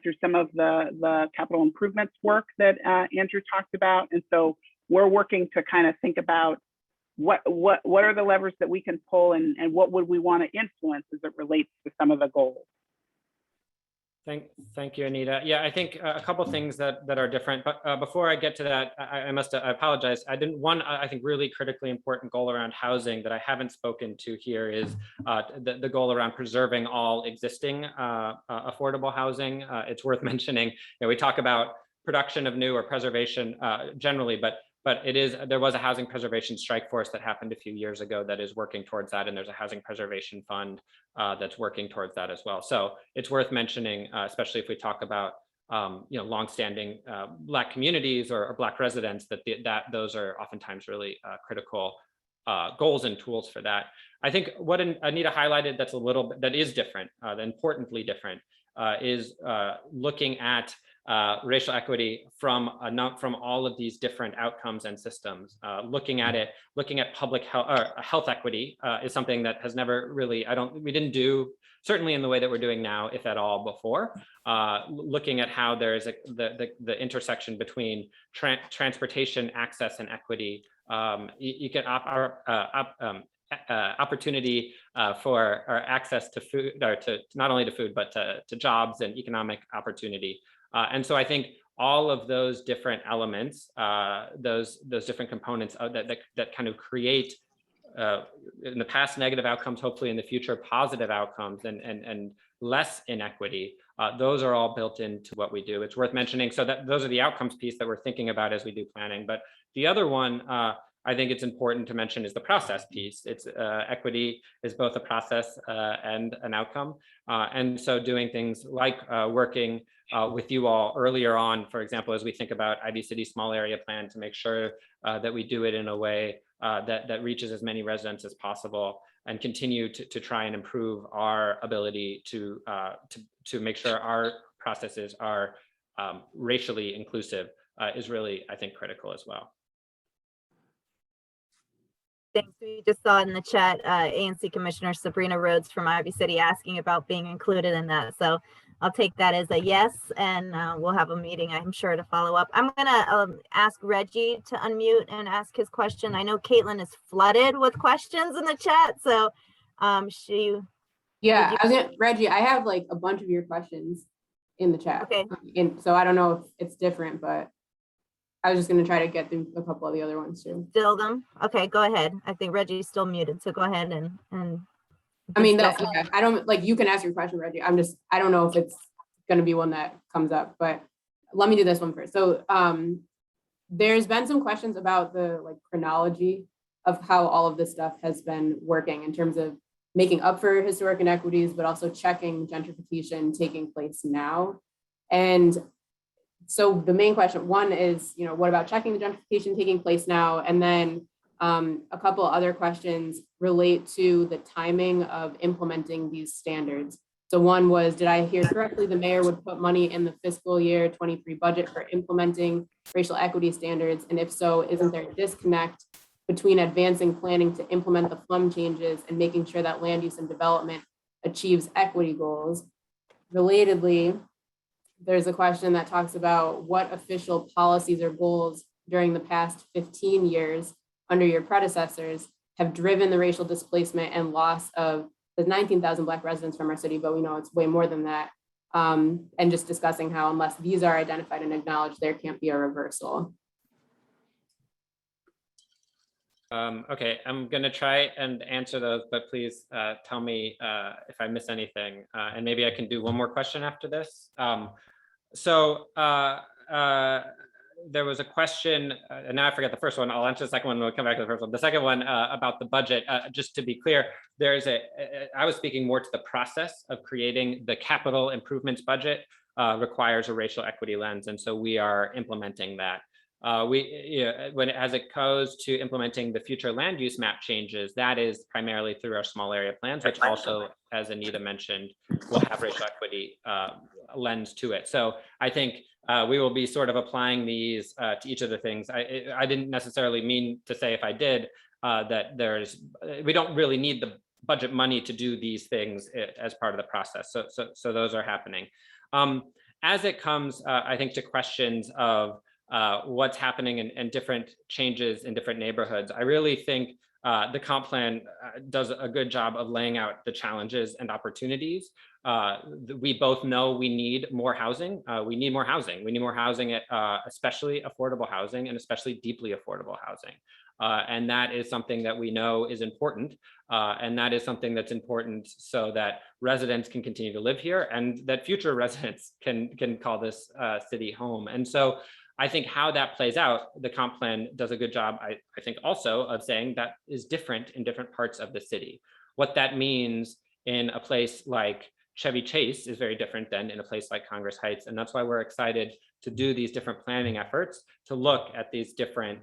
through some of the capital improvements work that Andrew talked about. And so we're working to kind of think about what are the levers that we can pull, and what would we want to influence as it relates to some of the goals. Thank you, Anita. Yeah, I think a couple things that are different, but before I get to that, I apologize. I think really critically important goal around housing that I haven't spoken to here is the goal around preserving all existing affordable housing. It's worth mentioning, we talk about production of new or preservation generally, but there was a housing preservation strike force that happened a few years ago that is working towards that, and there's a housing preservation fund that's working towards that as well. So it's worth mentioning, especially if we talk about longstanding Black communities or Black residents, that those are oftentimes really critical goals and tools for that. I think what Anita highlighted that's a little bit, that is different, importantly different, is looking at racial equity from all of these different outcomes and systems. Looking at public health equity is something that has never really, we didn't do, certainly in the way that we're doing now, if at all, before. Looking at how there's the intersection between transportation access and equity, opportunity for or access to food, or to not only to food, but to jobs and economic opportunity. And so I think all of those different elements, those different components that kind of create in the past negative outcomes, hopefully in the future positive outcomes and less inequity, those are all built into what we do. It's worth mentioning. So that those are the outcomes piece that we're thinking about as we do planning. But the other one I think it's important to mention is the process piece. It's equity is both a process and an outcome. And so doing things like working with you all earlier on, for example, as we think about IB City small area plan, to make sure that we do it in a way that reaches as many residents as possible, and continue to try and improve our ability to make sure our processes are racially inclusive is really, I think, critical as well. Thanks. We just saw in the chat ANC Commissioner Sabrina Rhodes from Ivy City asking about being included in that. So I'll take that as a yes, and we'll have a meeting, I'm sure, to follow up. I'm gonna ask Reggie to unmute and ask his question. I know Caitlin is flooded with questions in the chat, so Reggie, I have like a bunch of your questions in the chat. Okay. So I don't know if it's different, but I was just going to try to get through a couple of the other ones too. Still them? Okay, go ahead. I think Reggie's still muted, so go ahead and. I mean, I don't, like, you can ask your question, Reggie. I don't know if it's going to be one that comes up, but let me do this one first. So there's been some questions about the chronology of how all of this stuff has been working in terms of making up for historic inequities, but also checking gentrification taking place now. And so the main question, one is, what about checking the gentrification taking place now? And then a couple other questions relate to the timing of implementing these standards. So one was, did I hear correctly, the mayor would put money in the fiscal year 23 budget for implementing racial equity standards? And if so, isn't there a disconnect between advancing planning to implement the FLUM changes and making sure that land use and development achieves equity goals? Relatedly, there's a question that talks about what official policies or goals during the past 15 years under your predecessors have driven the racial displacement and loss of the 19,000 Black residents from our city, but we know it's way more than that. And just discussing how unless these are identified and acknowledged, there can't be a reversal. Okay, I'm gonna try and answer those, but please tell me if I miss anything, and maybe I can do one more question after this. There was a question, and now I forget the first one. I'll answer the second one when we come back to the first one. The second one about the budget, just to be clear, I was speaking more to the process of creating the capital improvements budget requires a racial equity lens, and so we are implementing that. As it goes to implementing the future land use map changes, that is primarily through our small area plans, which also, as Anita mentioned, will have racial equity lens to it. So I think we will be sort of applying these to each of the things. I didn't necessarily mean to say, if I did, that we don't really need the budget money to do these things as part of the process. So those are happening. As it comes, I think, to questions of what's happening and different changes in different neighborhoods, I really think the comp plan does a good job of laying out the challenges and opportunities. We both know we need more housing. We need more housing. We need more housing, especially affordable housing, and especially deeply affordable housing. And that is something that we know is important. And that is something that's important so that residents can continue to live here and that future residents can call this city home. And so I think how that plays out, the comp plan does a good job, I think, also of saying that is different in different parts of the city. What that means in a place like Chevy Chase is very different than in a place like Congress Heights. And that's why we're excited to do these different planning efforts, to look at these different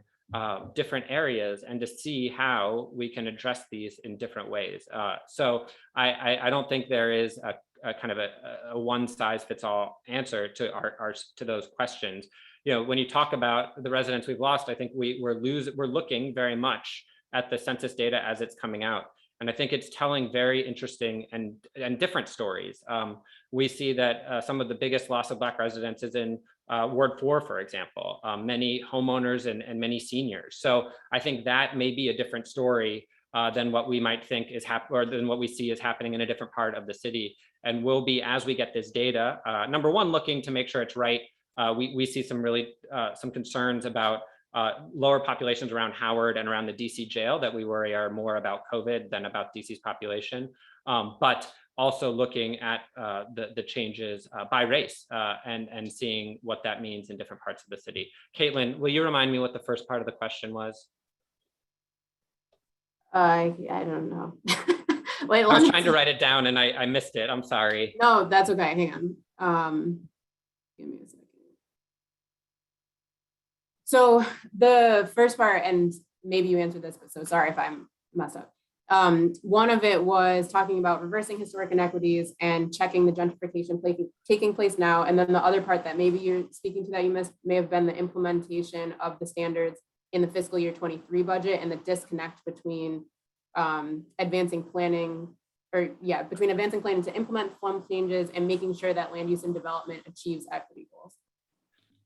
different areas and to see how we can address these in different ways. So I don't think there is a kind of a one size fits all answer to to those questions. You know, when you talk about the residents we've lost, I think we're looking very much at the census data as it's coming out. And I think it's telling very interesting and different stories. We see that some of the biggest loss of Black residents is in Ward 4, for example, many homeowners and many seniors. So I think that may be a different story than what we might think is happening, or than what we see is happening in a different part of the city. And we'll be, as we get this data, number one, looking to make sure it's right. We see some really some concerns about lower populations around Howard and around the DC jail that we worry are more about COVID than about DC's population. But also looking at the changes by race and seeing what that means in different parts of the city. Caitlin, will you remind me what the first part of the question was? I don't know. Wait, I was trying to write it down and I missed it. I'm sorry. No, that's okay. Hang on. Give me a second. So the first part, and maybe you answered this, but so sorry if I'm messed up. One of it was talking about reversing historic inequities and checking the gentrification taking place now. And then the other part that maybe you're speaking to that you missed may have been the implementation of the standards in the fiscal year 23 budget and the disconnect between advancing planning to implement FLUM changes and making sure that land use and development achieves equity goals.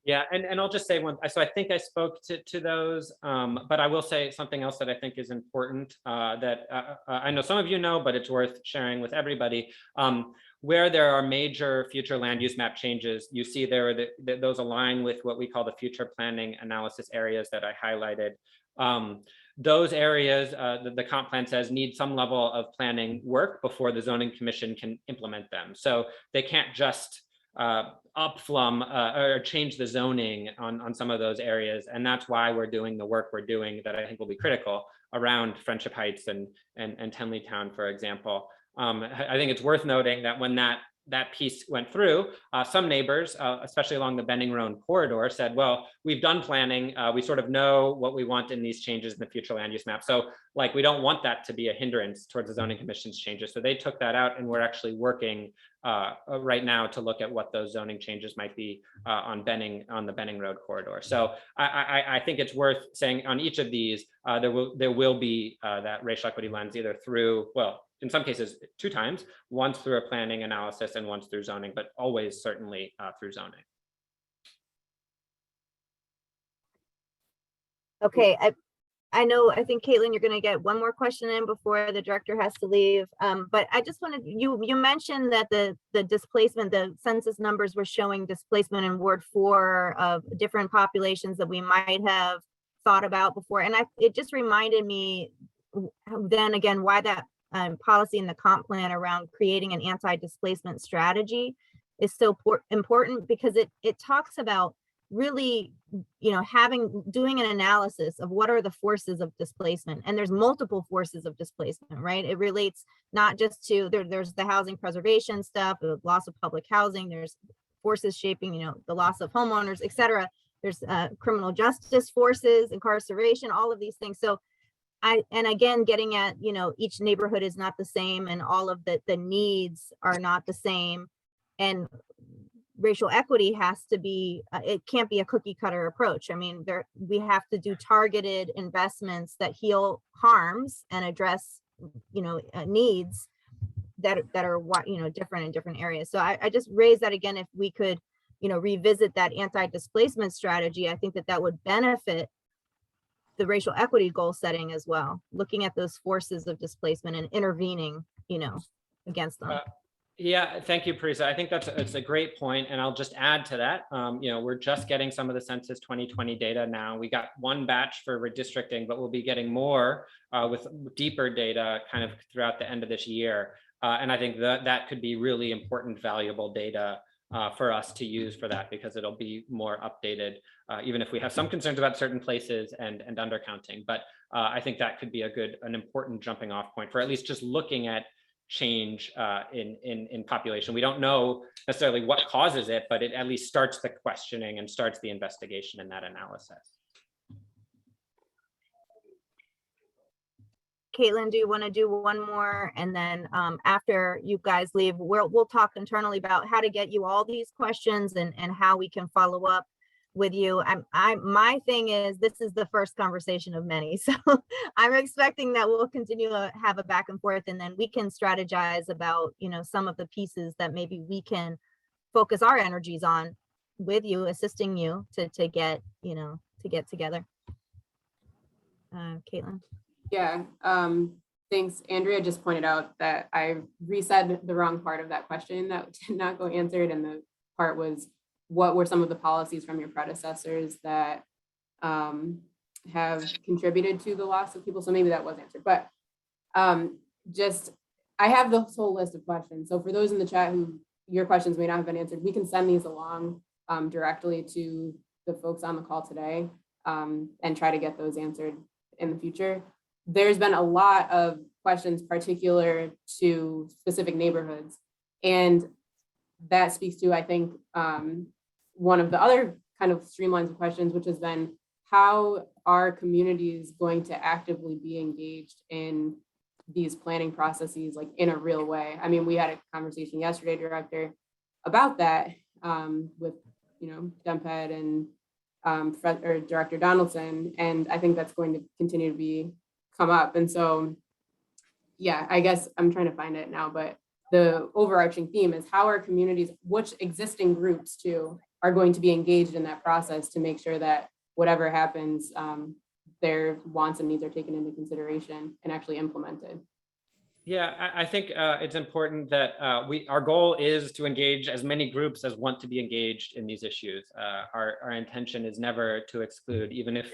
Yeah, and I'll just say one, so I think I spoke to those, but I will say something else that I think is important that I know some of you know, but it's worth sharing with everybody. Where there are major future land use map changes, you see there those align with what we call the future planning analysis areas that I highlighted. Those areas, the comp plan says, need some level of planning work before the zoning commission can implement them. So they can't just up FLUM or change the zoning on some of those areas. And that's why we're doing the work we're doing that I think will be critical around Friendship Heights and Tenleytown, for example. I think it's worth noting that when that piece went through, some neighbors, especially along the Benning Road corridor, said, well, we've done planning. We sort of know what we want in these changes in the future land use map. So like, we don't want that to be a hindrance towards the zoning commission's changes. So they took that out, and we're actually working right now to look at what those zoning changes might be on the Benning Road corridor. So I think it's worth saying on each of these, there will be that racial equity lens either through, well, in some cases 2 times, once through a planning analysis and once through zoning, but always certainly through zoning. Okay, I think Caitlin, you're going to get one more question in before the director has to leave. But I just wanted, you mentioned that the displacement, the census numbers were showing displacement in Ward 4 of different populations that we might have thought about before. And it just reminded me then again why that policy in the comp plan around creating an anti-displacement strategy is so important, because it talks about really, doing an analysis of what are the forces of displacement. And there's multiple forces of displacement, right? It relates not just to, there's the housing preservation stuff, the loss of public housing, there's forces shaping, the loss of homeowners, et cetera. There's criminal justice forces, incarceration, all of these things. So and again, getting at, each neighborhood is not the same, and all of the needs are not the same. And racial equity has to be, it can't be a cookie cutter approach. I mean, we have to do targeted investments that heal harms and address, needs that are different in different areas. So I just raise that again, if we could, revisit that anti-displacement strategy, I think that would benefit the racial equity goal setting as well, looking at those forces of displacement and intervening, against them. Yeah, thank you, Parisa. I think it's a great point, and I'll just add to that. We're just getting some of the Census 2020 data now. We got one batch for redistricting, but we'll be getting more with deeper data kind of throughout the end of this year. And I think that could be really important, valuable data for us to use for that, because it'll be more updated, even if we have some concerns about certain places and undercounting. But I think that could be an important jumping off point for at least just looking at change in population. We don't know necessarily what causes it, but it at least starts the questioning and starts the investigation in that analysis. Caitlin, do you want to do one more? And then after you guys leave, we'll talk internally about how to get you all these questions and how we can follow up with you. My thing is, this is the first conversation of many. So I'm expecting that we'll continue to have a back and forth, and then we can strategize about, some of the pieces that maybe we can focus our energies on with you, assisting you to get, to get together. Caitlin. Yeah, thanks. Andrea just pointed out that I resaid the wrong part of that question that did not go answered. And the part was, what were some of the policies from your predecessors that have contributed to the loss of people? So maybe that was answered, but I have the whole list of questions. So for those in the chat who your questions may not have been answered, we can send these along directly to the folks on the call today and try to get those answered in the future. There's been a lot of questions particular to specific neighborhoods. And that speaks to, I think, one of the other kind of streamlines of questions, which has been, how are communities going to actively be engaged in these planning processes, like in a real way? I mean, we had a conversation yesterday, Director, about that with, DEMPED and Director Donaldson, and I think that's going to continue to come up. And so, yeah, I guess I'm trying to find it now, but the overarching theme is, how are communities, which existing groups too, are going to be engaged in that process to make sure that whatever happens, their wants and needs are taken into consideration and actually implemented. Yeah, I think it's important that our goal is to engage as many groups as want to be engaged in these issues. Our intention is never to exclude, even if,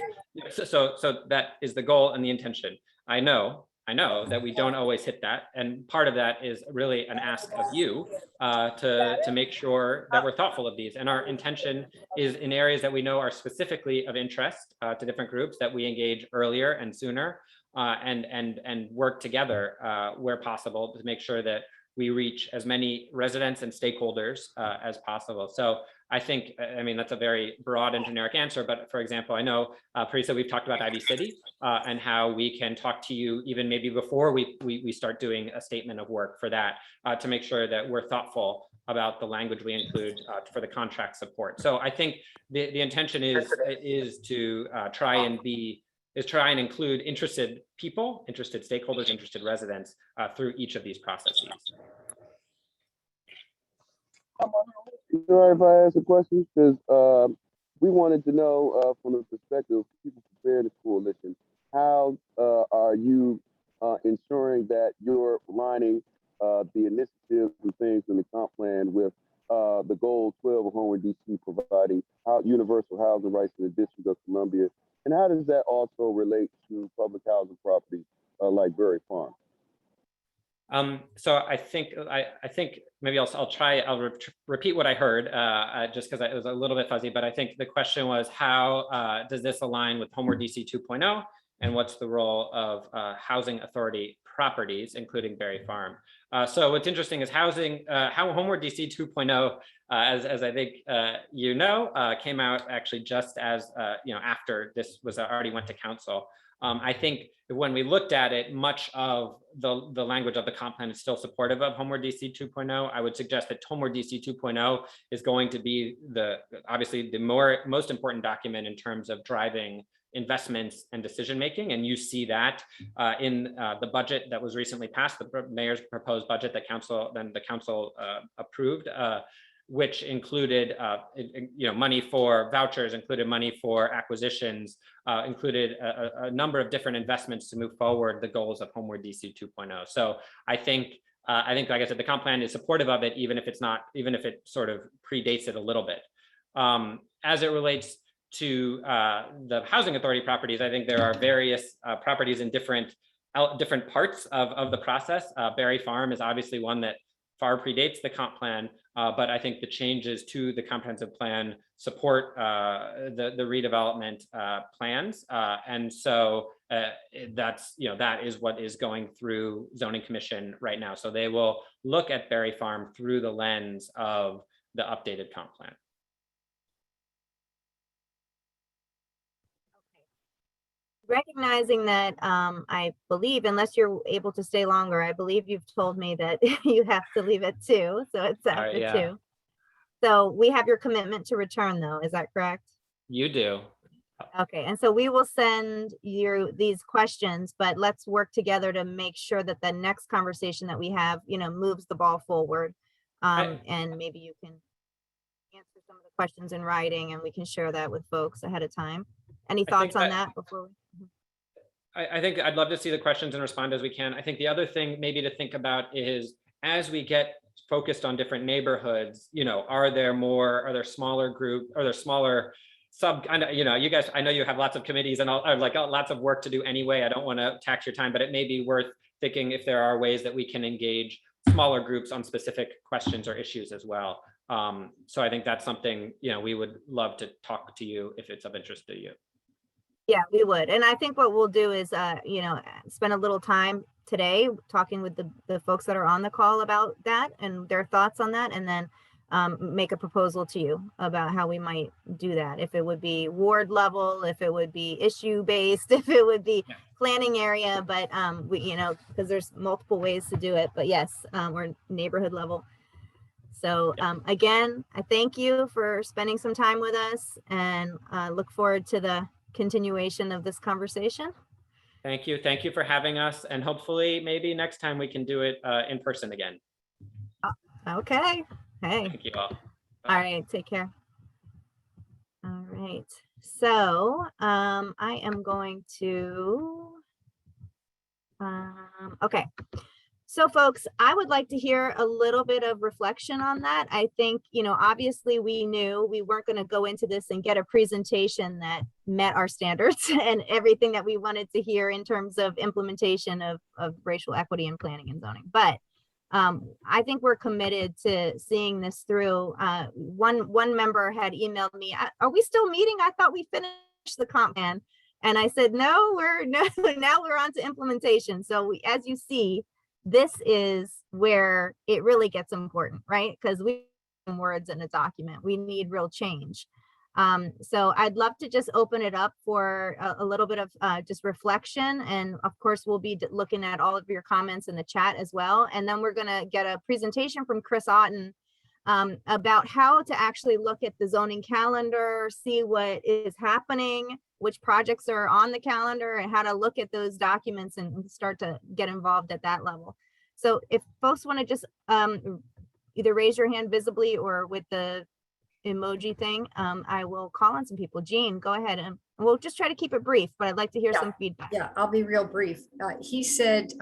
so that is the goal and the intention. I know that we don't always hit that. And part of that is really an ask of you to make sure that we're thoughtful of these. And our intention is, in areas that we know are specifically of interest to different groups, that we engage earlier and sooner. And work together where possible to make sure that we reach as many residents and stakeholders as possible. So I think, that's a very broad and generic answer, but for example, I know, Parisa, we've talked about Ivy City and how we can talk to you even maybe before we start doing a statement of work for that to make sure that we're thoughtful about the language we include for the contract support. So I think the intention is to try and include interested people, interested stakeholders, interested residents through each of these processes. Sure, if I ask a question, because we wanted to know from the perspective of people preparing the coalition, how are you ensuring that you're aligning the initiatives and things in the comp plan with the goal 12 of Homeward DC, providing universal housing rights in the District of Columbia? And how does that also relate to public housing properties like Berry Farm? So I think maybe I'll repeat what I heard just because it was a little bit fuzzy, but I think the question was, how does this align with Homeward DC 2.0, and what's the role of housing authority properties, including Berry Farm? So what's interesting is how Homeward DC 2.0, as I think came out actually just as after this was already went to council. I think when we looked at it, much of the language of the comp plan is still supportive of Homeward DC 2.0. I would suggest that Homeward DC 2.0 is going to be obviously the most important document in terms of driving investments and decision making, and you see that in the budget that was recently passed, the mayor's proposed budget that the council approved, which included money for vouchers, included money for acquisitions, included a number of different investments to move forward the goals of Homeward DC 2.0. So I think, like I said, the comp plan is supportive of it, even if it sort of predates it a little bit. As it relates to the housing authority properties, I think there are various properties in different parts of the process. Berry Farm is obviously one that far predates the comp plan, but I think the changes to the comprehensive plan support the redevelopment plans, and so that is what is going through zoning commission right now. So they will look at Berry Farm through the lens of the updated comp plan. Recognizing that, I believe, unless you're able to stay longer, I believe you've told me that you have to leave at 2, so it's All right, after yeah, 2. So we have your commitment to return though, is that correct? you do. Okay, and so we will send you these questions, but let's work together to make sure that the next conversation that we have, moves the ball forward. And maybe you can answer some of the questions in writing and we can share that with folks ahead of time. Any I thoughts think on that before? I think I'd love to see the questions and respond as we can. I think the other thing maybe to think about is as we get focused on different neighborhoods, are there smaller group, are there smaller I know, you guys, I know you have lots of committees and lots of work to do anyway. I don't want to tax your time, but it may be worth thinking if there are ways that we can engage smaller groups on specific questions or issues as well. So I think that's something, we would love to talk to you if it's of interest to you. Yeah, we would. And I think what we'll do is, spend a little time today talking with the folks that are on the call about that and their thoughts on that, and then make a proposal to you about how we might do that. If it would be ward level, if it would be issue based, if it would be planning area, but because there's multiple ways to do it. But yes, or neighborhood level. So again, I thank you for spending some time with us and look forward to the continuation of this conversation. Thank you. Thank you for having us. And hopefully maybe next time we can do it in person again. Okay. Hey. Thank you all. Bye. All right. Take care. All right. So I am going to, okay. So folks, I would like to hear a little bit of reflection on that. I think, obviously we knew we weren't going to go into this and get a presentation that met our standards and everything that we wanted to hear in terms of implementation of racial equity in planning and zoning. But I think we're committed to seeing this through. One member had emailed me, are we still meeting? I thought we finished the comp plan. And I said, no, now we're on to implementation. So as you see, this is where it really gets important, right? Because we have words in a document, we need real change. So I'd love to just open it up for a little bit of just reflection. And of course, we'll be looking at all of your comments in the chat as well. And then we're gonna get a presentation from Chris Otten about how to actually look at the zoning calendar, see what is happening, which projects are on the calendar, and how to look at those documents and start to get involved at that level. So if folks want to just either raise your hand visibly or with the emoji thing, I will call on some people. Jean, go ahead, and we'll just try to keep it brief, but I'd like to hear some feedback. Yeah, I'll be real brief. He said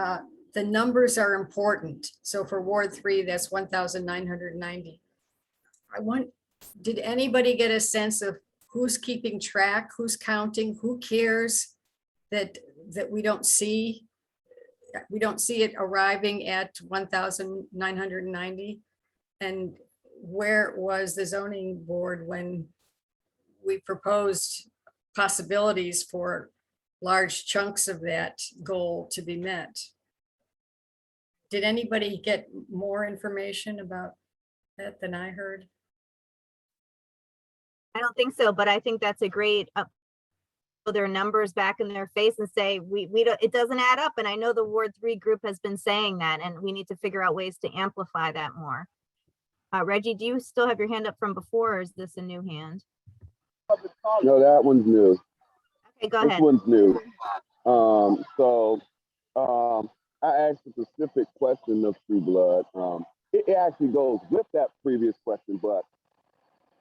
the numbers are important. So for Ward 3, that's 1,990. Did anybody get a sense of who's keeping track, who's counting, who cares that we don't see it arriving at 1,990? And where was the zoning board when we proposed possibilities for large chunks of that goal to be met? Did anybody get more information about that than I heard? I don't think so, but I think that's a great their numbers back in their face and say we don't, it doesn't add up. And I know the Ward 3 group has been saying that, and we need to figure out ways to amplify that more. Reggie, do you still have your hand up from before, or is this a new hand? No, that one's new. Okay, go This ahead. one's new. I asked a specific question of Trueblood. It actually goes with that previous question, but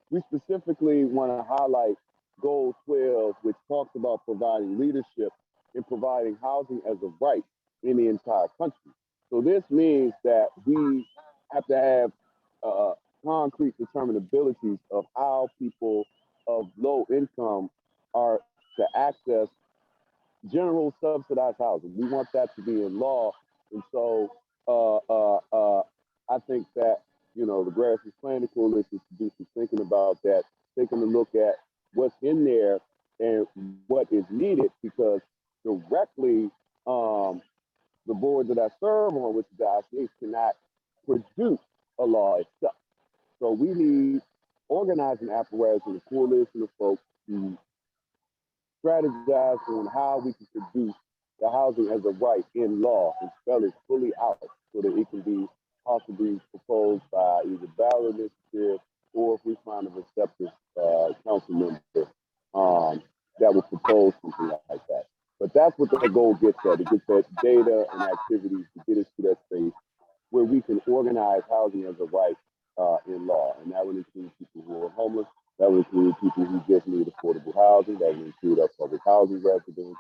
we specifically want to highlight Goal 12, which talks about providing leadership in providing housing as a right in the entire country. So this means that we have to have concrete determinabilities of how people of low income are to access general subsidized housing. We want that to be in law. And so I think that, the Grassroots Planning Coalition should do some thinking about that, taking a look at what's in there and what is needed, because directly the board that I serve on, which is the ICA, cannot produce a law itself. So we need organizing apparatus and a coalition of folks to strategize on how we can produce the housing as a right in law and spell it fully out so that it can be possibly proposed by either ballot initiative or if we find a receptive council member that would propose something like that. But that's what the goal gets at. It gets at data and activities to get us to that space where we can organize housing as a right in law. And that would include people who are homeless. That would include people who just need affordable housing. That would include our public housing residents.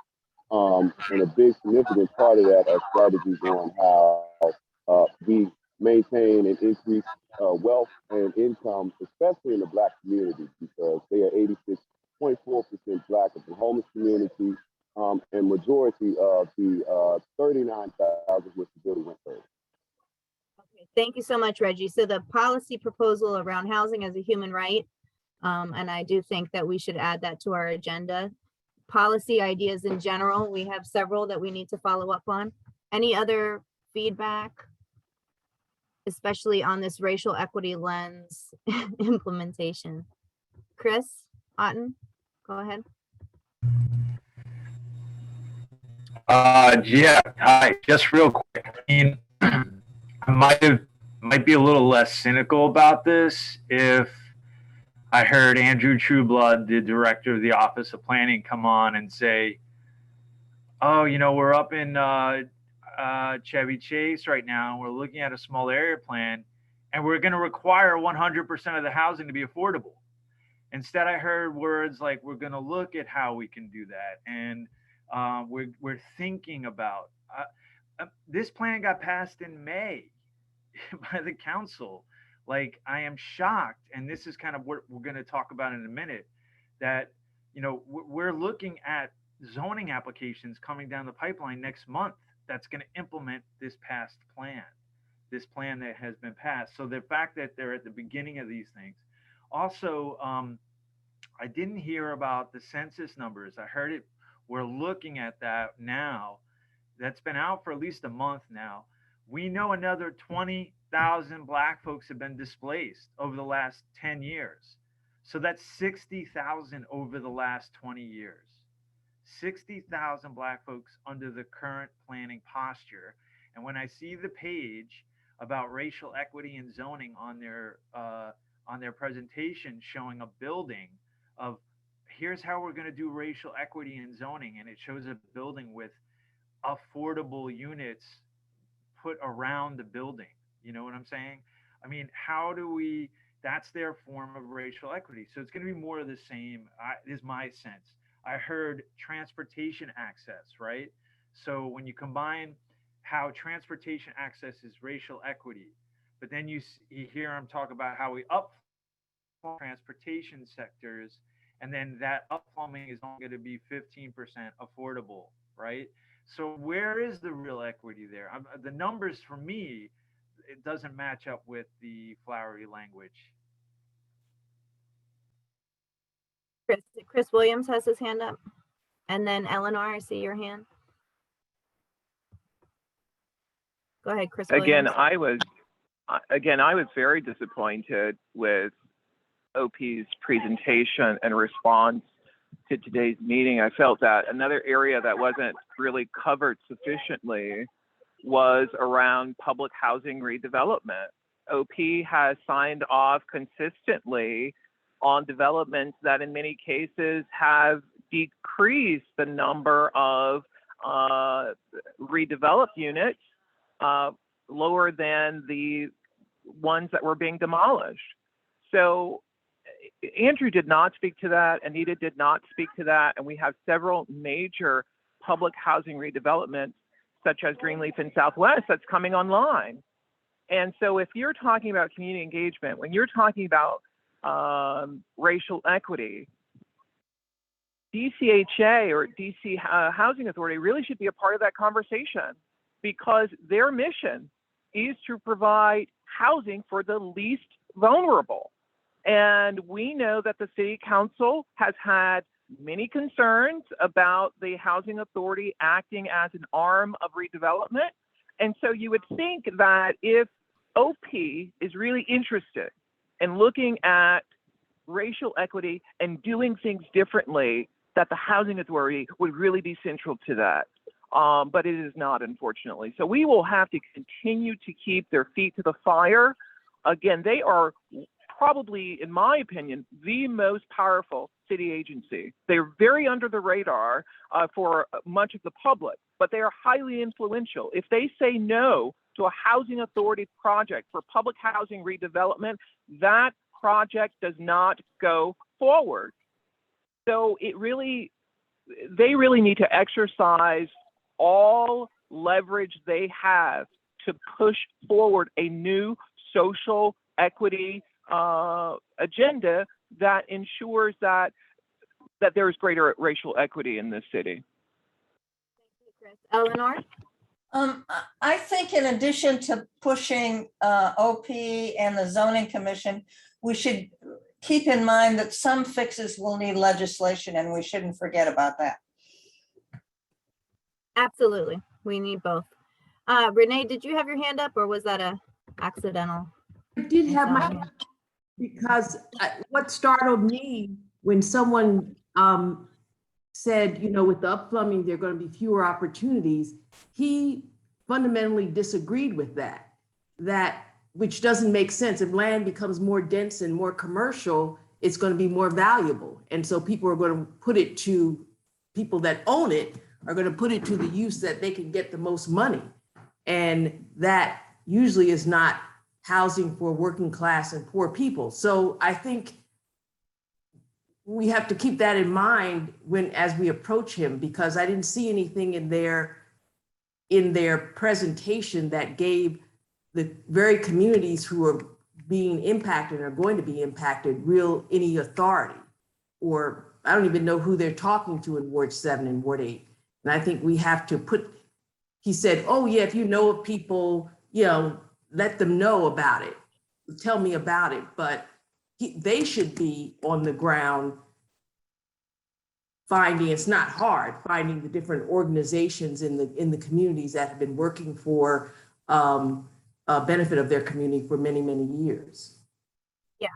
And a big significant part of that are strategies on how we maintain and increase wealth and income, especially in the Black community, because they are 86.4% Black of the homeless community, and majority of the 39,000 which the bill went first. Okay, thank you so much, Reggie. So the policy proposal around housing as a human right, and I do think that we should add that to our agenda. Policy ideas in general, we have several that we need to follow up on. Any other feedback, especially on this racial equity lens implementation? Chris Otten, go ahead. Yeah, just real quick. I mean, I might be a little less cynical about this if I heard Andrew Trueblood, the director of the Office of Planning, come on and say, "Oh, you know, we're up in Chevy Chase right now. And we're looking at a small area plan, and we're going to require 100% of the housing to be affordable." Instead, I heard words like, "We're going to look at how we can do that," and we're thinking about. This plan got passed in May by the council. Like, I am shocked, and this is kind of what we're going to talk about in a minute, that, you know, we're looking at zoning applications coming down the pipeline next month that's going to implement this past plan, this plan that has been passed. So the fact that they're at the beginning of these things. Also, I didn't hear about the census numbers. I heard it. We're looking at that now. That's been out for at least a month now. We know another 20,000 Black folks have been displaced over the last 10 years. So that's 60,000 over the last 20 years. 60,000 Black folks under the current planning posture. And when I see the page about racial equity and zoning on their presentation showing a building of, here's how we're going to do racial equity and zoning, and it shows a building with affordable units put around the building. You know what I'm saying? I mean, how do we, that's their form of racial equity. So it's going to be more of the same, is my sense. I heard transportation access, right? So when you combine how transportation access is racial equity, but then you hear them talk about how we up transportation sectors, and then that up plumbing is only going to be 15% affordable, right? So where is the real equity there? The numbers for me, it doesn't match up with the flowery language. Chris Williams has his hand up. And then Eleanor, I see your hand. Go ahead, Chris Williams. Again, I was very disappointed with OP's presentation and response to today's meeting. I felt that another area that wasn't really covered sufficiently was around public housing redevelopment. OP has signed off consistently on developments that in many cases have decreased the number of redeveloped units lower than the ones that were being demolished. So Andrew did not speak to that. Anita did not speak to that. And we have several major public housing redevelopments, such as Greenleaf in Southwest, that's coming online. And so if you're talking about community engagement, when you're talking about racial equity, DCHA or DC Housing Authority really should be a part of that conversation, because their mission is to provide housing for the least vulnerable. And we know that the City Council has had many concerns about the Housing Authority acting as an arm of redevelopment. And so you would think that if OP is really interested in looking at racial equity and doing things differently, that the housing authority would really be central to that. But it is not, unfortunately. So we will have to continue to keep their feet to the fire. Again, they are probably, in my opinion, the most powerful city agency. They're very under the radar for much of the public, but they are highly influential. If they say no to a housing authority project for public housing redevelopment, that project does not go forward. So they really need to exercise all leverage they have to push forward a new social equity agenda that ensures that there is greater racial equity in this city. Chris. Eleanor? I think in addition to pushing OP and the zoning commission, we should keep in mind that some fixes will need legislation, and we shouldn't forget about that. Absolutely. We need both. Renee, did you have your hand up or was that a accidental? I did have my hand because what startled me when someone said, you know, with the upflumbing, there are going to be fewer opportunities. He fundamentally disagreed with that which doesn't make sense. If land becomes more dense and more commercial, it's going to be more valuable. And so people are going to put it to people that own it are going to put it to the use that they can get the most money. And that usually is not housing for working class and poor people. So I think we have to keep that in mind as we approach him, because I didn't see anything in their presentation that gave the very communities who are being impacted or going to be impacted any authority. Or I don't even know who they're talking to in Ward 7 and Ward 8. And I think we have to he said, oh yeah, if you know of people, you know, let them know about it. Tell me about it. But they should be on the ground it's not hard, finding the different organizations in the communities that have been working for benefit of their community for many, many years. Yeah,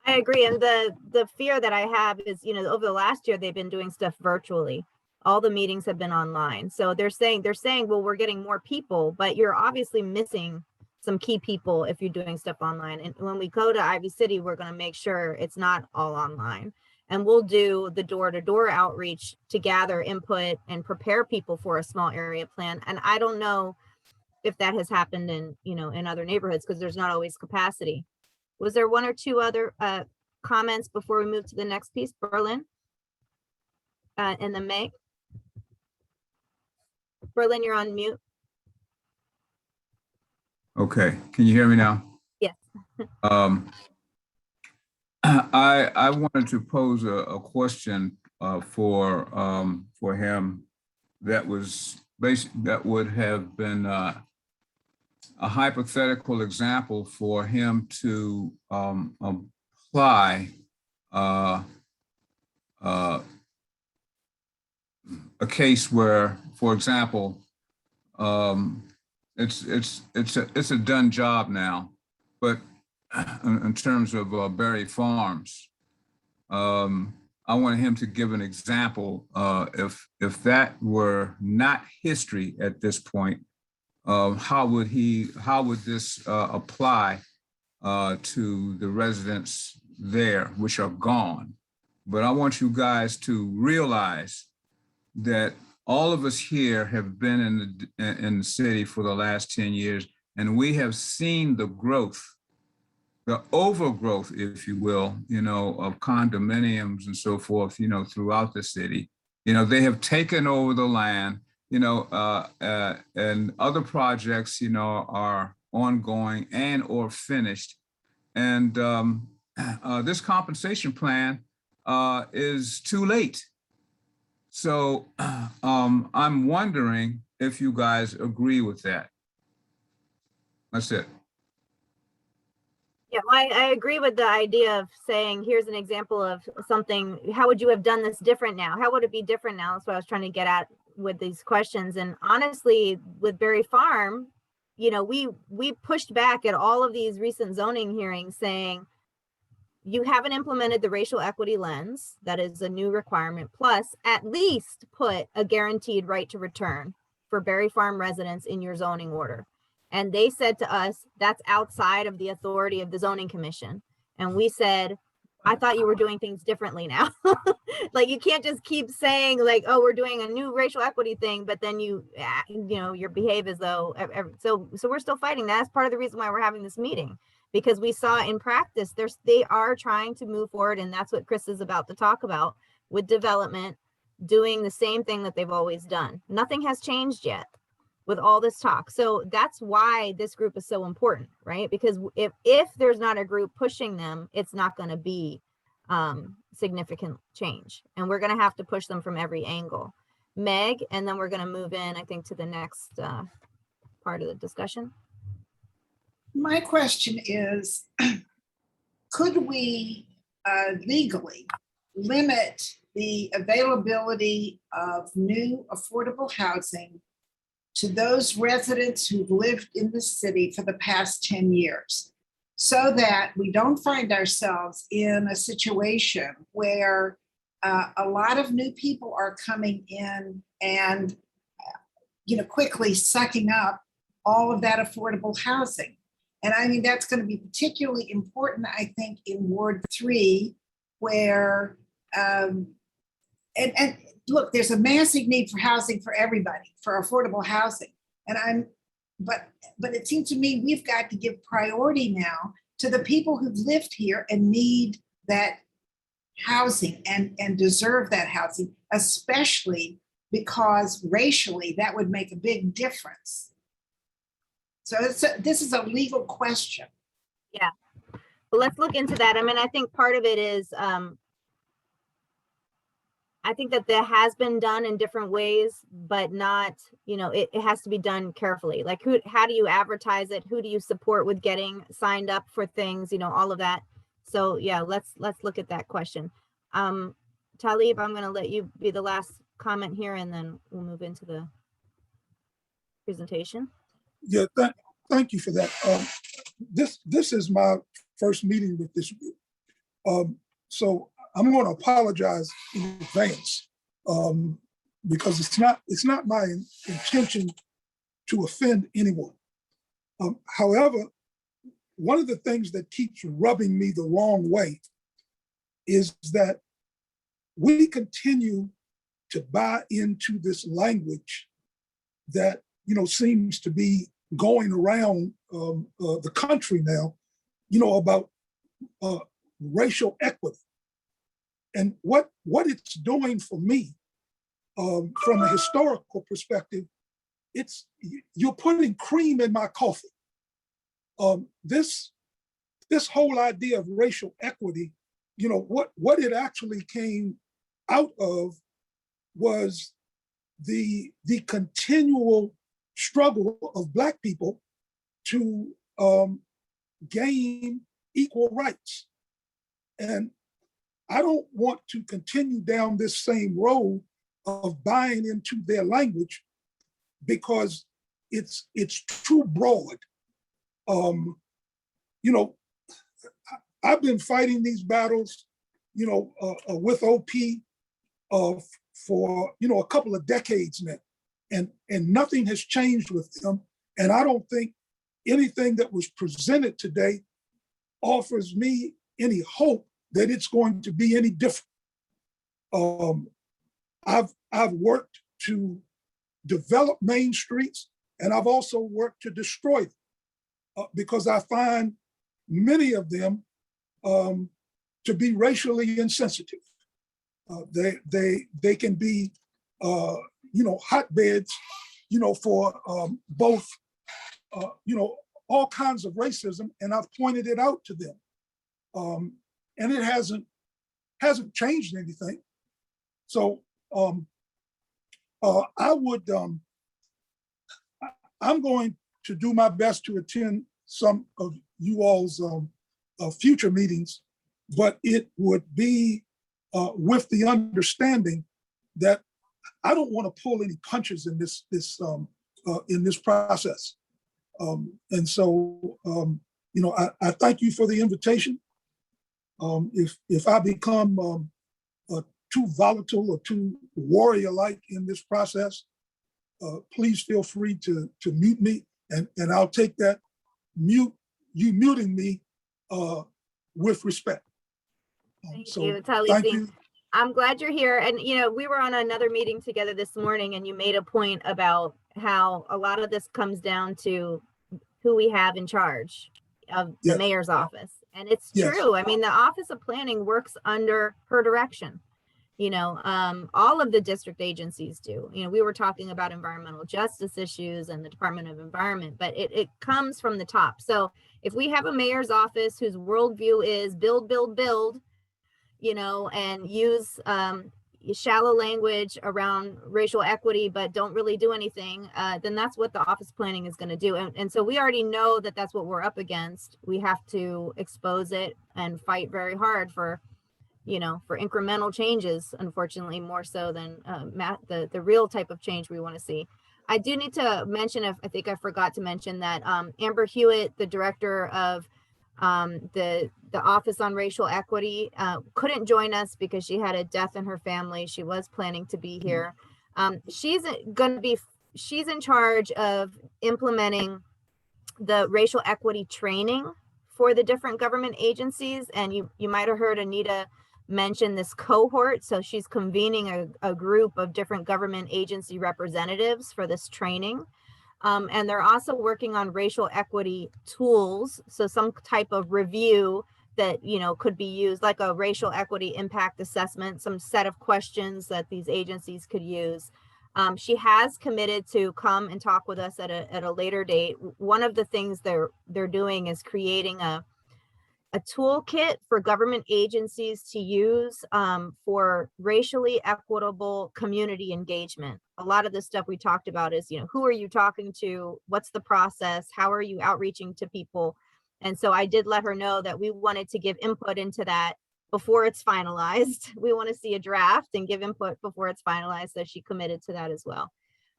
I agree. And the fear that I have is, you know, over the last year, they've been doing stuff virtually. All the meetings have been online. So they're saying, well, we're getting more people, but you're obviously missing some key people if you're doing stuff online. And when we go to Ivy City, we're going to make sure it's not all online. And we'll do the door-to-door outreach to gather input and prepare people for a small area plan. And I don't know if that has happened in other neighborhoods, because there's not always capacity. Was there one or two other comments before we move to the next piece, Berlin? And then Meg? Berlin, you're on mute. Okay, can you hear me now? Yes. I wanted to pose a question for him that would have been a hypothetical example for him to apply a case where, for example, it's a done job now, but in terms of Berry Farms, I wanted him to give an example. If that were not history at this point, how would this apply to the residents there, which are gone? But I want you guys to realize that all of us here have been in the city for the last 10 years, and we have seen the growth, the overgrowth, if you will, of condominiums and so forth, throughout the city. They have taken over the land, and other projects, are ongoing and or finished. And this compensation plan is too late. So I'm wondering if you guys agree with that. That's it. Yeah, well, I agree with the idea of saying, here's an example of something. How would you have done this different now? How would it be different now? That's what I was trying to get at with these questions. And honestly, with Berry Farm, we pushed back at all of these recent zoning hearings saying, you haven't implemented the racial equity lens. That is a new requirement. Plus, at least put a guaranteed right to return for Berry Farm residents in your zoning order. And they said to us, that's outside of the authority of the zoning commission. And we said, I thought you were doing things differently now. Like, you can't just keep saying like, oh, we're doing a new racial equity thing, but then you behave as though, so we're still fighting. That's part of the reason why we're having this meeting, because we saw in practice, they are trying to move forward. And that's what Chris is about to talk about with development, doing the same thing that they've always done. Nothing has changed yet with all this talk. So that's why this group is so important, right? Because if there's not a group pushing them, it's not going to be significant change. And we're going to have to push them from every angle. Meg, and then we're going to move in, I think, to the next part of the discussion. My question is, could we legally limit the availability of new affordable housing to those residents who've lived in the city for the past 10 years, so that we don't find ourselves in a situation where a lot of new people are coming in and quickly sucking up all of that affordable housing. And I mean, that's going to be particularly important, I think, in Ward 3, where, and look, there's a massive need for housing for everybody, for affordable housing. But it seems to me we've got to give priority now to the people who've lived here and need that housing and deserve that housing, especially because racially that would make a big difference. So this is a legal question. Yeah, well, let's look into that. I mean, I think part of it is, I think that has been done in different ways, but not, it has to be done carefully. Like, how do you advertise it? Who do you support with getting signed up for things, all of that. So yeah, let's look at that question. Talib, I'm going to let you be the last comment here, and then we'll move into the presentation. Yeah, thank you for that. This is my first meeting with this group. So I'm going to apologize in advance because it's not my intention to offend anyone. However, one of the things that keeps rubbing me the wrong way is that we continue to buy into this language that seems to be going around the country now, about racial equity. And what it's doing for me, from a historical perspective, you're putting cream in my coffee. This whole idea of racial equity, what it actually came out of was the continual struggle of Black people to gain equal rights. And I don't want to continue down this same road of buying into their language because it's too broad. I've been fighting these battles, with OP for a couple of decades now, and nothing has changed with them. And I don't think anything that was presented today offers me any hope that it's going to be any different. I've worked to develop main streets, and I've also worked to destroy them because I find many of them to be racially insensitive. They can be hotbeds, for both all kinds of racism, and I've pointed it out to them. And it hasn't changed anything. So I'm going to do my best to attend some of you all's future meetings, but it would be with the understanding that I don't want to pull any punches in this process. And so I thank you for the invitation. If I become too volatile or too warrior-like in this process, please feel free to mute me, and I'll take that you muting me with respect. Thank So you, thank Talisi. you. I'm glad you're here. And, you know, we were on another meeting together this morning, and you made a point about how a lot of this comes down to who we have in charge of the Yes. mayor's office. And it's Yes. true. I mean, the Office of Planning works under her direction. You know, all of the district agencies do. You know, we were talking about environmental justice issues and the Department of Environment, but it comes from the top. So if we have a mayor's office whose worldview is build, build, build, you know, and use shallow language around racial equity, but don't really do anything, then that's what the Office of Planning is going to do. And so we already know that that's what we're up against. We have to expose it and fight very hard for, you know, for incremental changes, unfortunately, more so than the real type of change we want to see. I do need to mention, I think I forgot to mention that Amber Hewitt, the director of the Office on Racial Equity, couldn't join us because she had a death in her family. She was planning to be here. She's in charge of implementing the racial equity training for the different government agencies. And you might have heard Anita mention this cohort. So she's convening a group of different government agency representatives for this training. And they're also working on racial equity tools. So some type of review that, you know, could be used, like a racial equity impact assessment, some set of questions that these agencies could use. She has committed to come and talk with us at a later date. One of the things they're doing is creating a toolkit for government agencies to use for racially equitable community engagement. A lot of the stuff we talked about is, you know, who are you talking to? What's the process? How are you outreaching to people? And so I did let her know that we wanted to give input into that before it's finalized. We want to see a draft and give input before it's finalized. So she committed to that as well.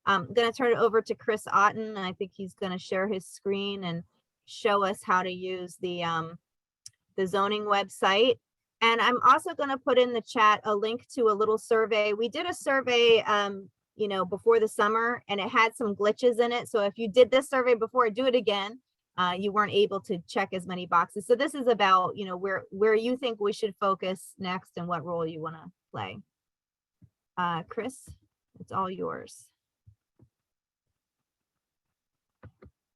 I'm going to turn it over to Chris Otten, and I think he's going to share his screen and show us how to use the zoning website. And I'm also going to put in the chat a link to a little survey. We did a survey, you know, before the summer, and it had some glitches in it. So if you did this survey before, do it again. You weren't able to check as many boxes. So this is about, you know, where you think we should focus next and what role you want to play. Chris, it's all yours.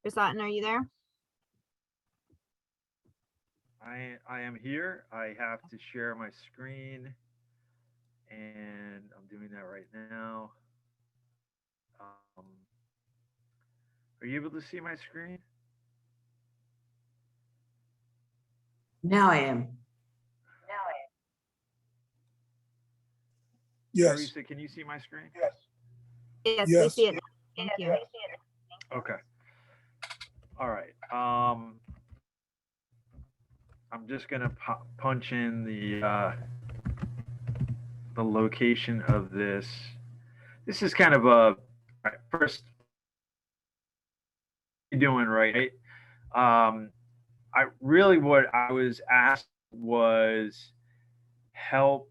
Chris Otten, are you there? I am here. I have to share my screen, and I'm doing that right now. Are you able to see my screen? Now I am. Yes. Teresa, can you see my screen? Yes. Yes, Yes. we see it. Thank you. Okay. All right. I'm just gonna punch in the location of this. This is kind of a first. You're doing right. I really what I was asked was help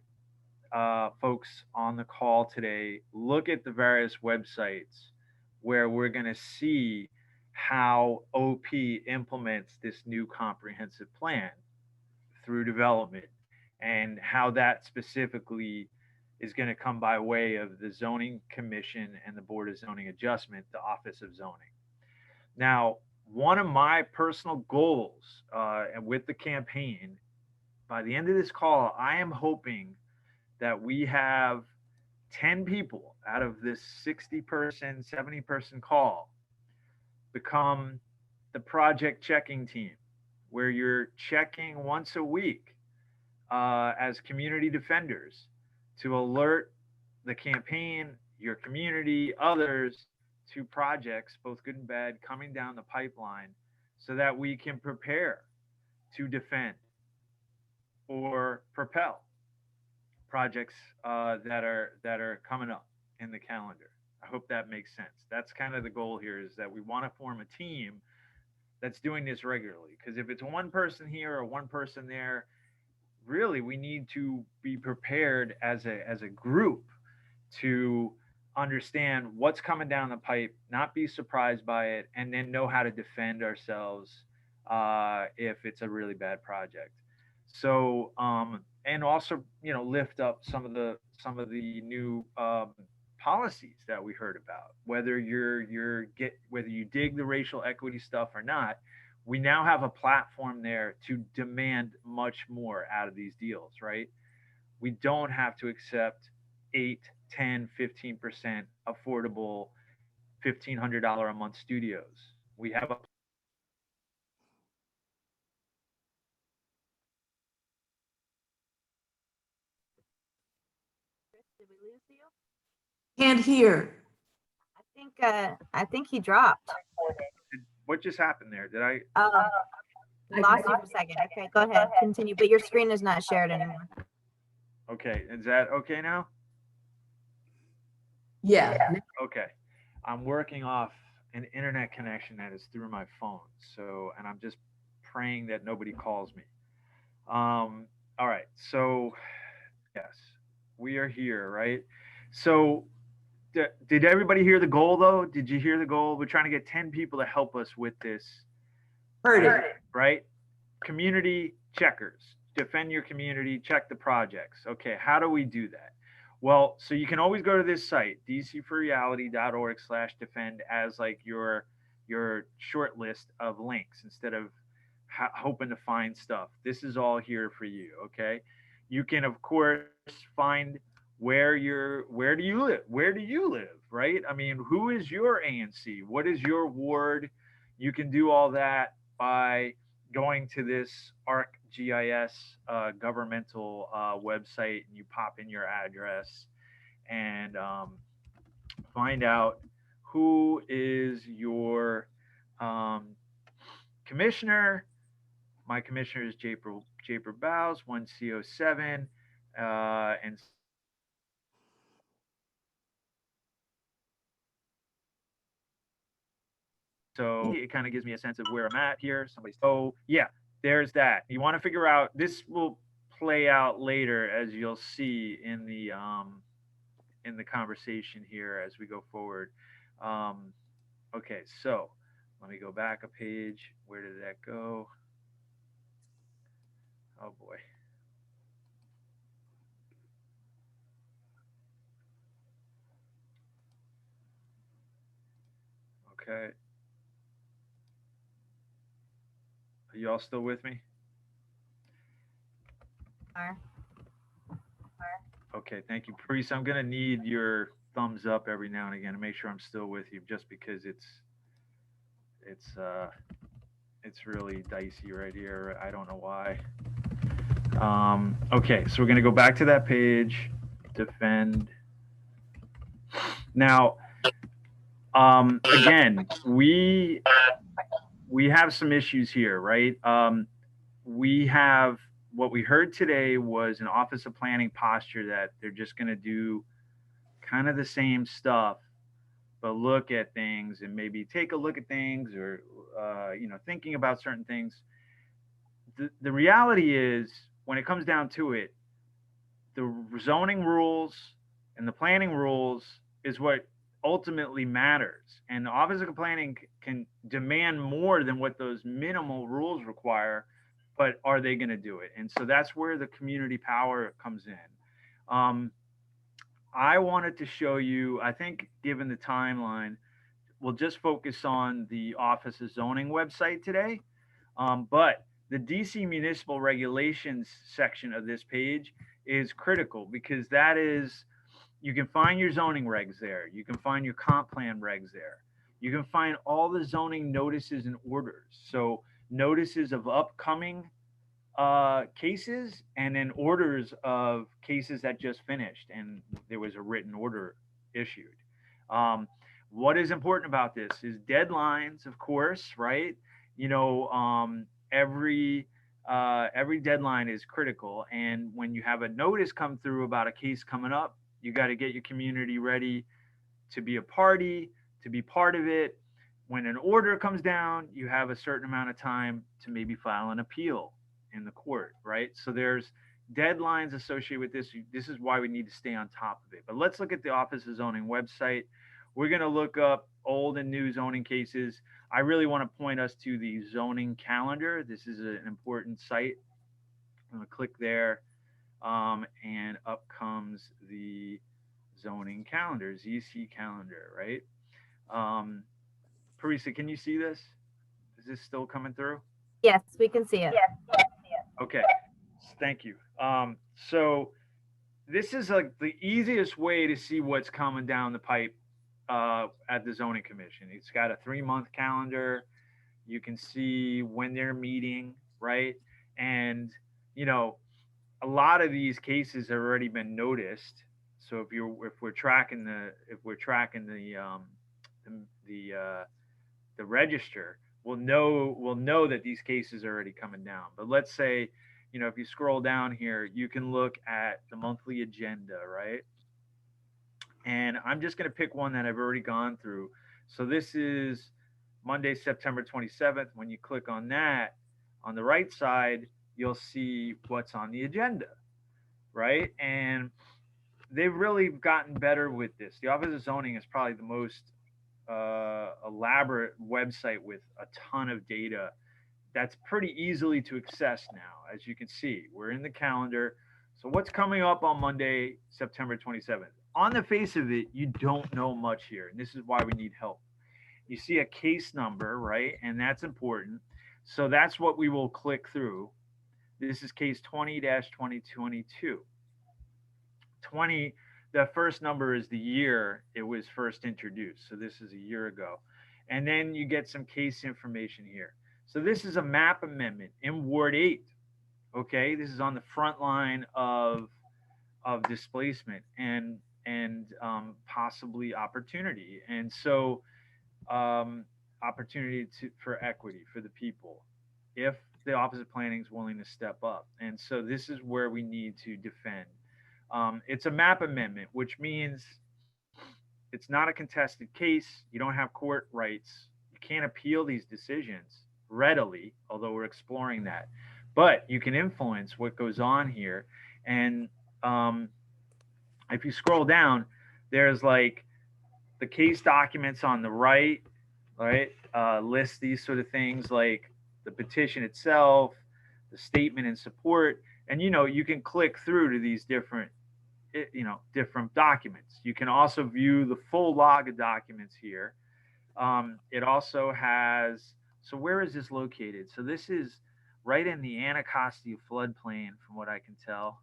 folks on the call today look at the various websites where we're going to see how OP implements this new comprehensive plan through development, and how that specifically is going to come by way of the Zoning Commission and the Board of Zoning Adjustment, the Office of Zoning. Now, one of my personal goals and with the campaign, by the end of this call, I am hoping that we have 10 people out of this 60-person, 70-person call become the project checking team, where you're checking once a week as community defenders to alert the campaign, your community, others to projects, both good and bad, coming down the pipeline so that we can prepare to defend or propel projects that are coming up in the calendar. I hope that makes sense. That's kind of the goal here, is that we want to form a team that's doing this regularly. Because if it's one person here or one person there, really we need to be prepared as a group to understand what's coming down the pipe, not be surprised by it, and then know how to defend ourselves if it's a really bad project. So and also, you know, lift up some of the new policies that we heard about. Whether whether you dig the racial equity stuff or not, we now have a platform there to demand much more out of these deals, right? We don't have to accept 8, 10, 15% affordable $1,500 a month studios. We have a Did we lose you? Can't hear. I think he dropped. what just happened there? Did I? Lost you for a second. Okay, go ahead, continue, but your screen is not shared anymore. Okay, is that okay now? Yeah. Okay. I'm working off an internet connection that is through my phone. So, and I'm just praying that nobody calls me. All right. So, yes, we are here, right? So, did everybody hear the goal though? Did you hear the goal? We're trying to get 10 people to help us with this. Heard it. Right? Community checkers. Defend your community, check the projects. Okay, how do we do that? Well, so you can always go to this site, dcforreality.org/defend, as like your short list of links instead of hoping to find stuff. This is all here for you, okay? You can of course find where do you live, right? I mean, who is your ANC? What is your ward? You can do all that by going to this ArcGIS governmental website, and you pop in your address and find out who is your commissioner. My commissioner is Japer Bowes, 1C07, and so it kind of gives me a sense of where I'm at here. So yeah, there's that. You want to figure out, this will play out later, as you'll see in the conversation here as we go forward. Okay, so let me go back a page. Where did that go? Oh boy. Okay. Are you all still with me? Okay, thank you. Priest, I'm gonna need your thumbs up every now and again to make sure I'm still with you, just because it's really dicey right here. I don't know why. Okay, so we're gonna go back to that page, defend. Now, again, we have some issues here, right? We have, what we heard today was an Office of Planning posture that they're just going to do kind of the same stuff, but look at things and maybe take a look at things, or thinking about certain things. The reality is, when it comes down to it, the zoning rules and the planning rules is what ultimately matters. And the Office of Planning can demand more than what those minimal rules require, but are they going to do it? And so that's where the community power comes in. I wanted to show you, I think given the timeline, we'll just focus on the Office of Zoning website today. But the DC Municipal Regulations section of this page is critical, because that is, you can find your zoning regs there. You can find your comp plan regs there. You can find all the zoning notices and orders. So notices of upcoming cases, and then orders of cases that just finished and there was a written order issued. What is important about this is deadlines, of course, right? Every deadline is critical. And when you have a notice come through about a case coming up, you got to get your community ready to be a party, to be part of it. When an order comes down, you have a certain amount of time to maybe file an appeal in the court, right? So there's deadlines associated with this. This is why we need to stay on top of it. But let's look at the Office of Zoning website. We're going to look up old and new zoning cases. I really want to point us to the zoning calendar. This is an important site. I'm going to click there, and up comes the zoning calendar, ZC calendar, right? Parisa, can you see this? Is this still coming through? Yes, we can see it. Okay, thank you. So this is like the easiest way to see what's coming down the pipe at the zoning commission. It's got a 3-month calendar. You can see when they're meeting, right? And you know, a lot of these cases have already been noticed. So if we're tracking the register, we'll know that these cases are already coming down. But let's say, you know, if you scroll down here, you can look at the monthly agenda, right? And I'm just going to pick one that I've already gone through. So this is Monday, September 27th. When you click on that, on the right side, you'll see what's on the agenda, right? And they've really gotten better with this. The Office of Zoning is probably the most elaborate website with a ton of data that's pretty easily to access now. As you can see, we're in the calendar. So what's coming up on Monday, September 27th? On the face of it, you don't know much here. And this is why we need help. You see a case number, right? And that's important. So that's what we will click through. This is case 20-2022. 20, the first number is the year it was first introduced. So this is a year ago. And then you get some case information here. So this is a map amendment in Ward 8. Okay, this is on the front line of displacement and possibly opportunity. And so opportunity for equity for the people if the Office of Planning is willing to step up. And so this is where we need to defend. It's a map amendment, which means it's not a contested case. You don't have court rights. You can't appeal these decisions readily, although we're exploring that. But you can influence what goes on here. And if you scroll down, there's like the case documents on the right, right? List these sort of things like the petition itself, the statement in support. And, you know, you can click through to these different documents. You can also view the full log of documents here. It also has, so where is this located? So this is right in the Anacostia floodplain, from what I can tell.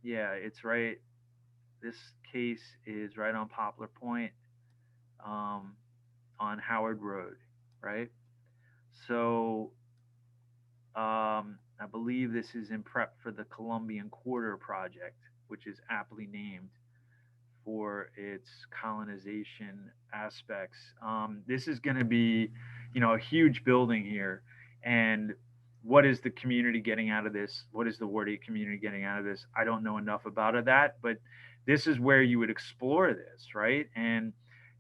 Yeah, it's right. This case is right on Poplar Point, on Howard Road, right? So I believe this is in prep for the Columbian Quarter project, which is aptly named for its colonization aspects. This is going to be, you know, a huge building here. And what is the community getting out of this? What is the Ward 8 community getting out of this? I don't know enough about that, but this is where you would explore this, right? And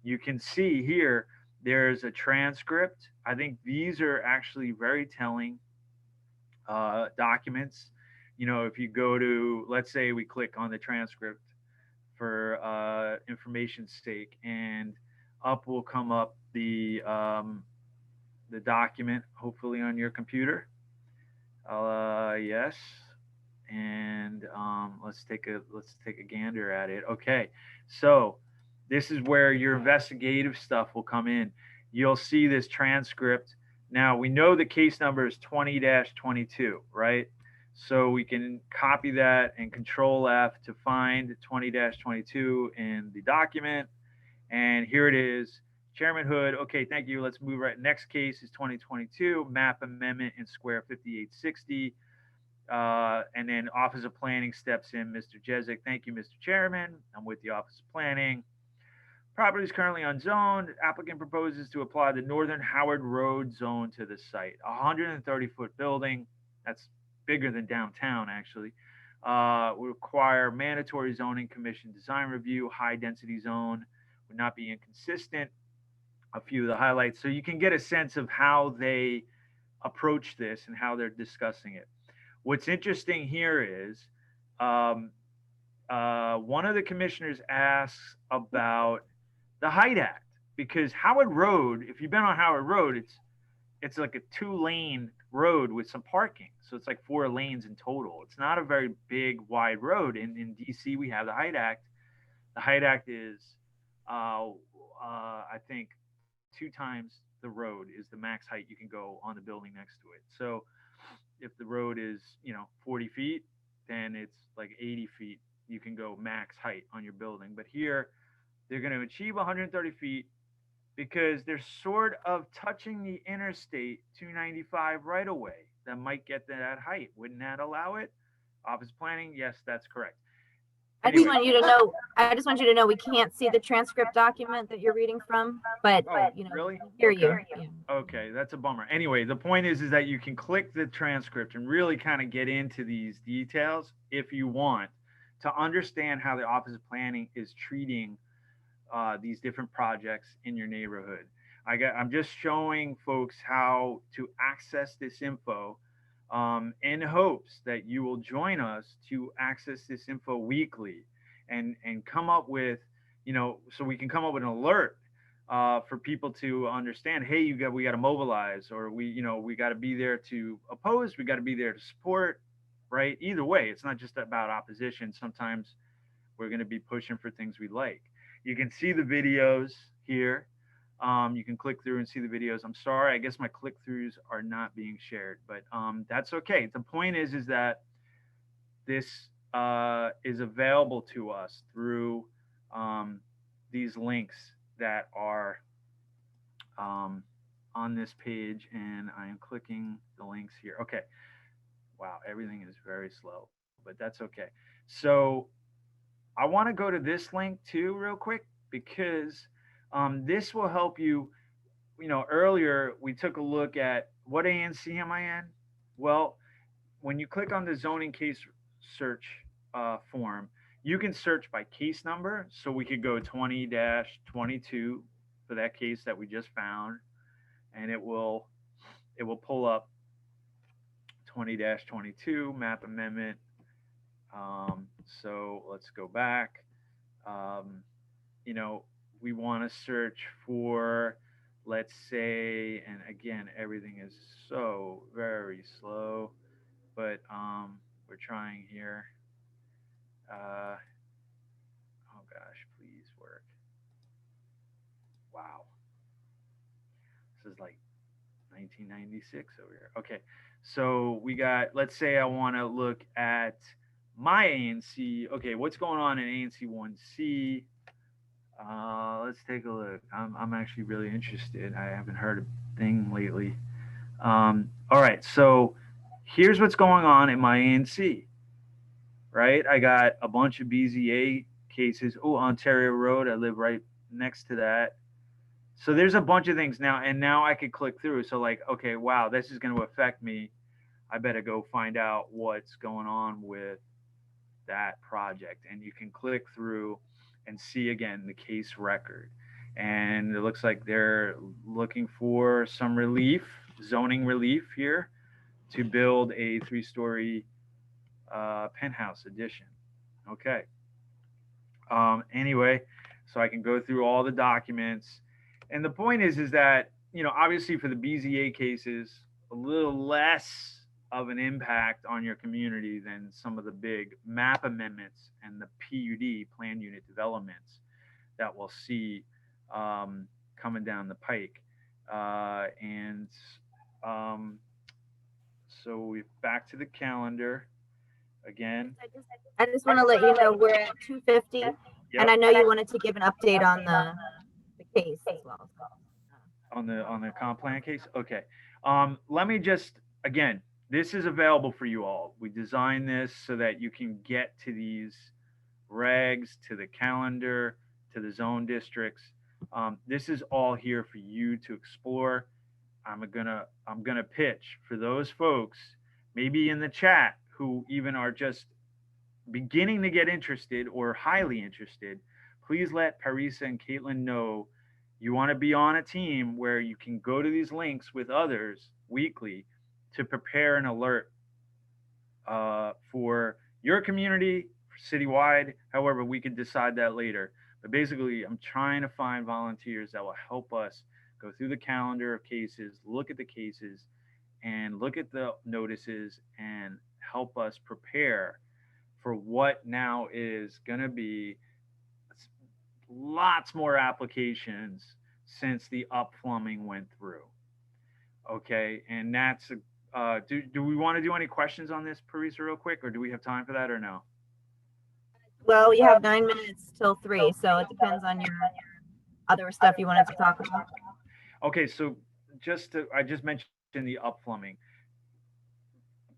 you can see here, there's a transcript. I think these are actually very telling documents. You know, if you go to, let's say we click on the transcript for information's sake, and up will come up the document, hopefully on your computer. Yes, and let's take a gander at it. Okay, so this is where your investigative stuff will come in. You'll see this transcript. Now we know the case number is 20-22, right? So we can copy that and Control F to find 20-22 in the document. And here it is. Chairman Hood, okay, thank you. Let's move right. Next case is 2022, map amendment in Square 5860. And then Office of Planning steps in, Mr. Jezik. Thank you, Mr. Chairman. I'm with the Office of Planning. Property is currently unzoned. Applicant proposes to apply the Northern Howard Road zone to the site. A 130-foot building, that's bigger than downtown actually, will require mandatory zoning commission design review. High density zone would not be inconsistent. A few of the highlights, so you can get a sense of how they approach this and how they're discussing it. What's interesting here is one of the commissioners asks about the Height Act, because Howard Road, if you've been on Howard Road, it's like a 2-lane road with some parking. So it's like 4 lanes in total. It's not a very big, wide road. In DC, we have the Height Act. The Height Act is, I think, 2 times the road is the max height you can go on the building next to it. So if the road is, 40 feet, then it's like 80 feet. You can go max height on your building. But here, they're going to achieve 130 feet because they're sort of touching the Interstate 295 right away. That might get to that height. Wouldn't that allow it? Office planning? Yes, that's correct. I just want you to know we can't see the transcript document that you're reading from, but Really? we hear you. Okay. Yeah. Okay, that's a bummer. Anyway, the point is that you can click the transcript and really kind of get into these details if you want to understand how the Office of Planning is treating these different projects in your neighborhood. I'm just showing folks how to access this info in hopes that you will join us to access this info weekly and come up with, so we can come up with an alert for people to understand, hey, we got to mobilize, or we got to be there to oppose, we got to be there to support, right? Either way, it's not just about opposition. Sometimes we're going to be pushing for things we like. You can see the videos here. You can click through and see the videos. I'm sorry, I guess my click-throughs are not being shared, but that's okay. The point is that this is available to us through these links that are on this page, and I am clicking the links here. Okay. Wow, everything is very slow, but that's okay. So I want to go to this link too real quick, because this will help you. Earlier we took a look at what ANC am I in? Well, when you click on the zoning case search form, you can search by case number. So we could go 20-22 for that case that we just found, and it will pull up 20-22 map amendment. So let's go back. We want to search for, let's say, and again, everything is so very slow, but we're trying here. Oh gosh, please work. Wow. This is like 1996 over here. Okay. So we got, let's say I want to look at my ANC. Okay, what's going on in ANC 1C? Let's take a look. I'm actually really interested. I haven't heard a thing lately. All right, so here's what's going on in my ANC, right? I got a bunch of BZA cases. Oh, Ontario Road, I live right next to that. So there's a bunch of things now, and now I could click through. So like, okay, wow, this is going to affect me. I better go find out what's going on with that project. And you can click through and see again the case record. And it looks like they're looking for some relief, zoning relief here, to build a 3-story penthouse addition. Okay. Anyway, so I can go through all the documents. And the point is that, obviously for the BZA cases, a little less of an impact on your community than some of the big map amendments and the PUD, plan unit developments, that we'll see coming down the pike. So we're back to the calendar again. I just want to let you know we're at 2:50, Yep. and I know you wanted to give an update on the case as well. On the comp plan case? Okay. Let me just, again, this is available for you all. We designed this so that you can get to these regs, to the calendar, to the zone districts. This is all here for you to explore. I'm gonna pitch for those folks, maybe in the chat, who even are just beginning to get interested or highly interested. Please let Parisa and Caitlin know you want to be on a team where you can go to these links with others weekly to prepare an alert for your community, citywide. However, we could decide that later. But basically, I'm trying to find volunteers that will help us go through the calendar of cases, look at the cases, and look at the notices and help us prepare for what now is going to be lots more applications since the upplumbing went through. Okay, and that's do we want to do any questions on this, Parisa, real quick, or do we have time for that or no? Well, you have 9 minutes till 3, so it depends on your other stuff you wanted to talk about. Okay, so I just mentioned the upplumbing.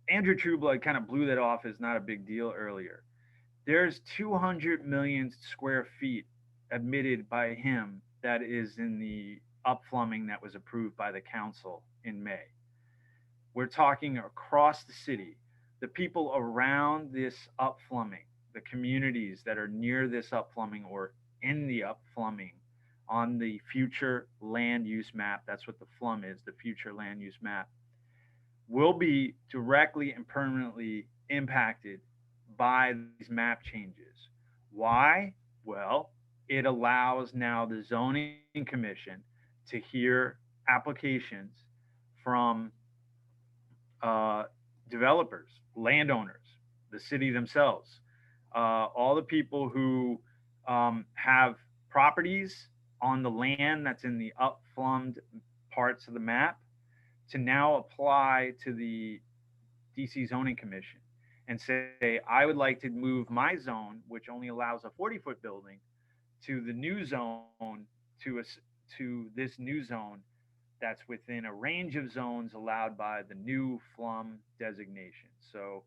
Andrew Trueblood kind of blew that off as not a big deal earlier. There's 200 million square feet admitted by him that is in the upplumbing that was approved by the council in May. We're talking across the city, the people around this upplumbing, the communities that are near this upplumbing or in the upplumbing on the future land use map. That's what the flum is, the future land use map, will be directly and permanently impacted by these map changes. Why? Well, it allows now the zoning commission to hear applications from developers, landowners, the city themselves, all the people who have properties on the land that's in the upplumbed parts of the map, to now apply to the DC Zoning Commission and say, I would like to move my zone, which only allows a 40-foot building, to the new zone, to this new zone that's within a range of zones allowed by the new flum designation. So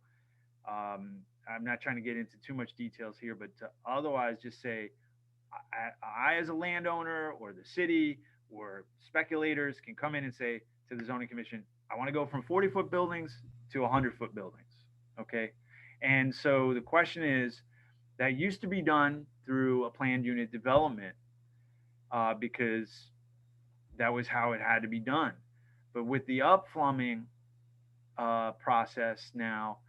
I'm not trying to get into too much details here, but to otherwise just say, I as a landowner or the city or speculators can come in and say to the zoning commission, I want to go from 40-foot buildings to 100-foot buildings. Okay. And so the question is, that used to be done through a planned unit development because that was how it had to be done. But with the upplumbing process now,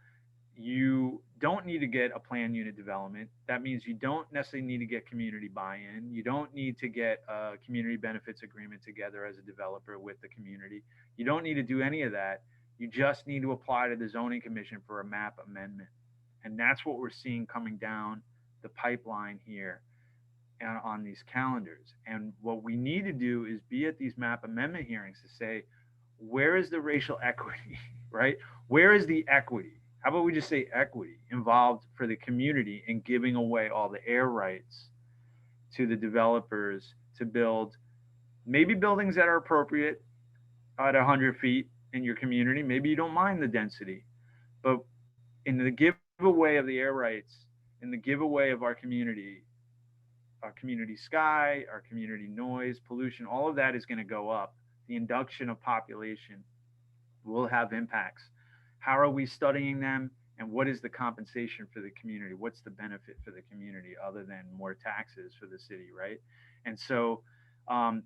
you don't need to get a planned unit development. That means you don't necessarily need to get community buy-in. You don't need to get a community benefits agreement together as a developer with the community. You don't need to do any of that. You just need to apply to the zoning commission for a map amendment. And that's what we're seeing coming down the pipeline here on these calendars. And what we need to do is be at these map amendment hearings to say, where is the racial equity, right? Where is the equity? How about we just say equity involved for the community in giving away all the air rights to the developers to build maybe buildings that are appropriate at 100 feet in your community. Maybe you don't mind the density, but in the giveaway of the air rights, in the giveaway of our community sky, our community noise, pollution, all of that is going to go up. The induction of population will have impacts. How are we studying them? And what is the compensation for the community? What's the benefit for the community other than more taxes for the city, right? And so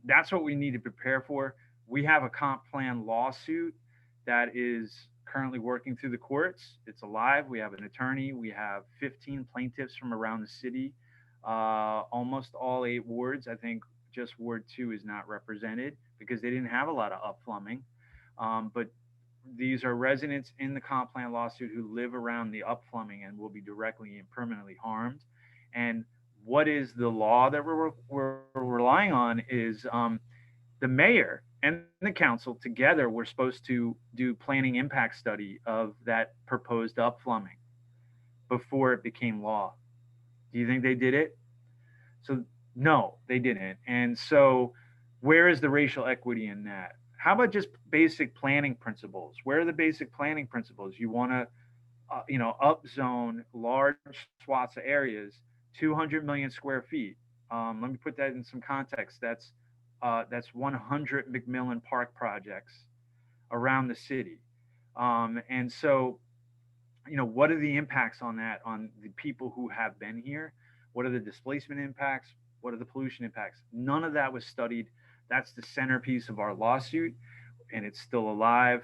that's what we need to prepare for. We have a comp plan lawsuit that is currently working through the courts. It's alive. We have an attorney. We have 15 plaintiffs from around the city, almost all 8 wards. I think just Ward 2 is not represented because they didn't have a lot of upplumbing. But these are residents in the comp plan lawsuit who live around the upplumbing and will be directly and permanently harmed. And what is the law that we're relying on is the mayor and the council together were supposed to do planning impact study of that proposed upplumbing before it became law. Do you think they did it? So no, they didn't. And so where is the racial equity in that? How about just basic planning principles? Where are the basic planning principles? You want to, upzone large swaths of areas, 200 million square feet. Let me put that in some context. That's 100 McMillan Park projects around the city. And so, what are the impacts on that, on the people who have been here? What are the displacement impacts? What are the pollution impacts? None of that was studied. That's the centerpiece of our lawsuit, and it's still alive.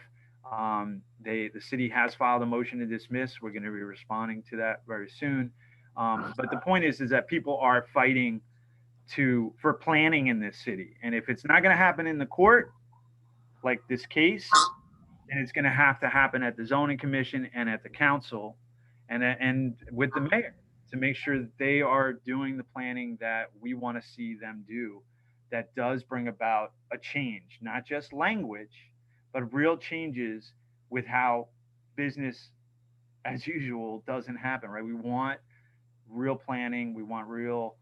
The city has filed a motion to dismiss. We're going to be responding to that very soon. But the point is that people are fighting for planning in this city. And if it's not going to happen in the court, like this case, then it's going to happen at the zoning commission and at the council and with the mayor to make sure that they are doing the planning that we want to see them do that does bring about a change, not just language, but real changes with how business as usual doesn't happen, right? We want real planning. We want real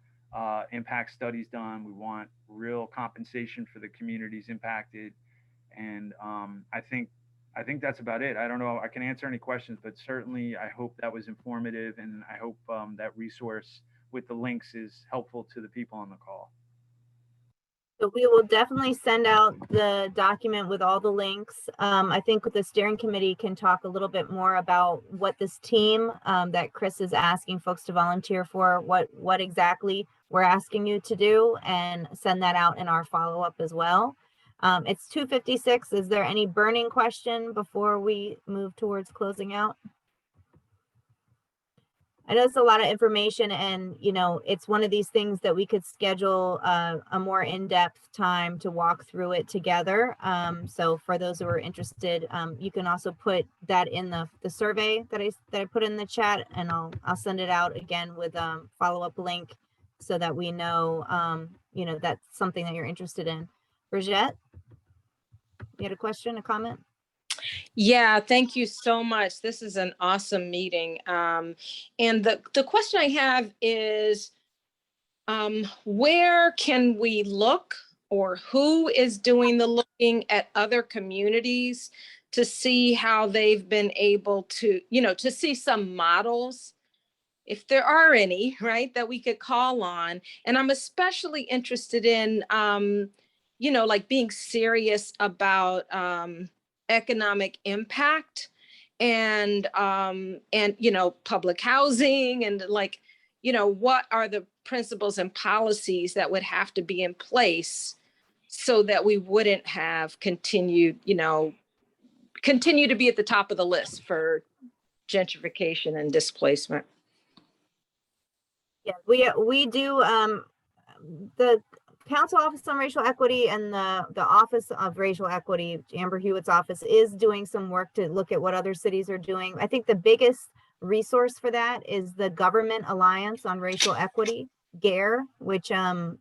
impact studies done. We want real compensation for the communities impacted. And I think that's about it. I don't know. I can answer any questions, but certainly I hope that was informative, and I hope that resource with the links is helpful to the people on the call. So we will definitely send out the document with all the links. I think the steering committee can talk a little bit more about what this team that Chris is asking folks to volunteer for, what exactly we're asking you to do, and send that out in our follow-up as well. It's 2:56. Is there any burning question before we move towards closing out? I know it's a lot of information, and it's one of these things that we could schedule a more in-depth time to walk through it together. So for those who are interested, you can also put that in the survey that I put in the chat, and I'll send it out again with a follow-up link so that we know that's something that you're interested in. Brigitte, you had a question, a comment? Yeah, thank you so much. This is an awesome meeting. And the question I have is, where can we look, or who is doing the looking at other communities to see how they've been able to, to see some models, if there are any, right, that we could call on. And I'm especially interested in, like being serious about economic impact and public housing, and what are the principles and policies that would have to be in place so that we wouldn't have continue to be at the top of the list for gentrification and displacement. Yeah, we do the Council Office on Racial Equity and the Office of Racial Equity, Amber Hewitt's office, is doing some work to look at what other cities are doing. I think the biggest resource for that is the Government Alliance on Racial Equity, GARE, which Andrew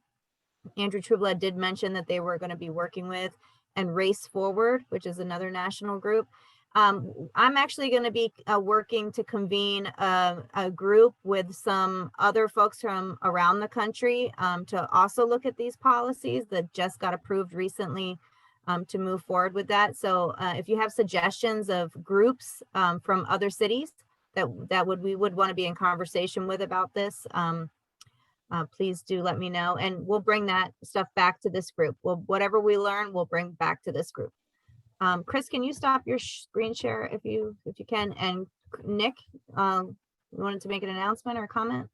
Trueblood did mention that they were going to be working with, and Race Forward, which is another national group. I'm actually going to be working to convene a group with some other folks from around the country to also look at these policies that just got approved recently to move forward with that. So if you have suggestions of groups from other cities that we would want to be in conversation with about this, please do let me know, and we'll bring that stuff back to this group. Whatever we learn, we'll bring back to this group. Chris, can you stop your screen share if you can? And Nick, you wanted to make an announcement or comment?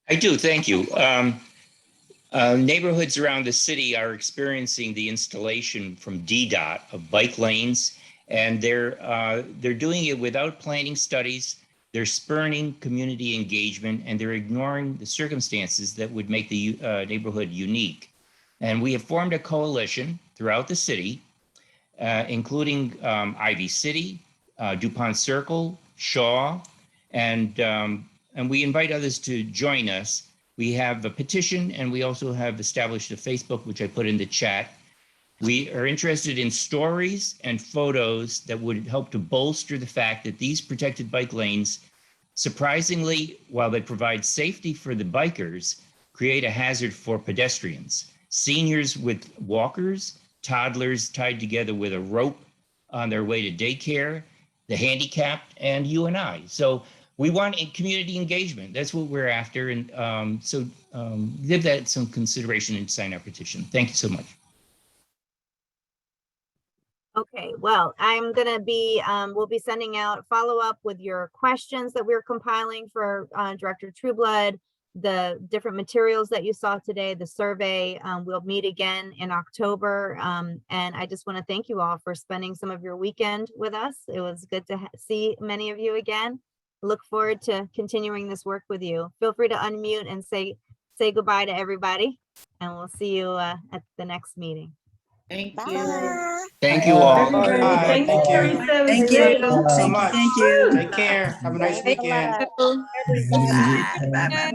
I do, thank you. Neighborhoods around the city are experiencing the installation from DDOT of bike lanes, and they're doing it without planning studies. They're spurning community engagement, and they're ignoring the circumstances that would make the neighborhood unique. And we have formed a coalition throughout the city, including Ivy City, DuPont Circle, Shaw, and we invite others to join us. We have a petition, and we also have established a Facebook, which I put in the chat. We are interested in stories and photos that would help to bolster the fact that these protected bike lanes, surprisingly, while they provide safety for the bikers, create a hazard for pedestrians, seniors with walkers, toddlers tied together with a rope on their way to daycare, the handicapped, and you and I. So we want community engagement. That's what we're after. And so give that some consideration and sign our petition. Thank you so much. Okay, well, I'm going to be, we'll be sending out follow-up with your questions that we're compiling for Director Trueblood. the different materials that you saw today, the survey. We'll meet again in October. And I just want to thank you all for spending some of your weekend with us. It was good to see many of you again. Look forward to continuing this work with you. Feel free to unmute and say goodbye to everybody. And we'll see you at the next meeting. Thank Bye. you. Thank you all. Bye. Thank you, Teresa. Thank you so much. Thank you. Take care. Have a nice Thank weekend. you. Bye, bye, bye,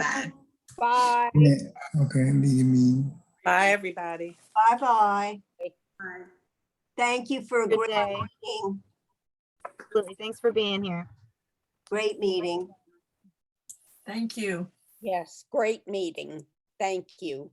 bye. Bye. Okay, me. Bye, everybody. Bye-bye. Thank you for a Good great day. meeting. Absolutely. Thanks for being here. Great meeting. Thank you. Yes, great meeting. Thank you.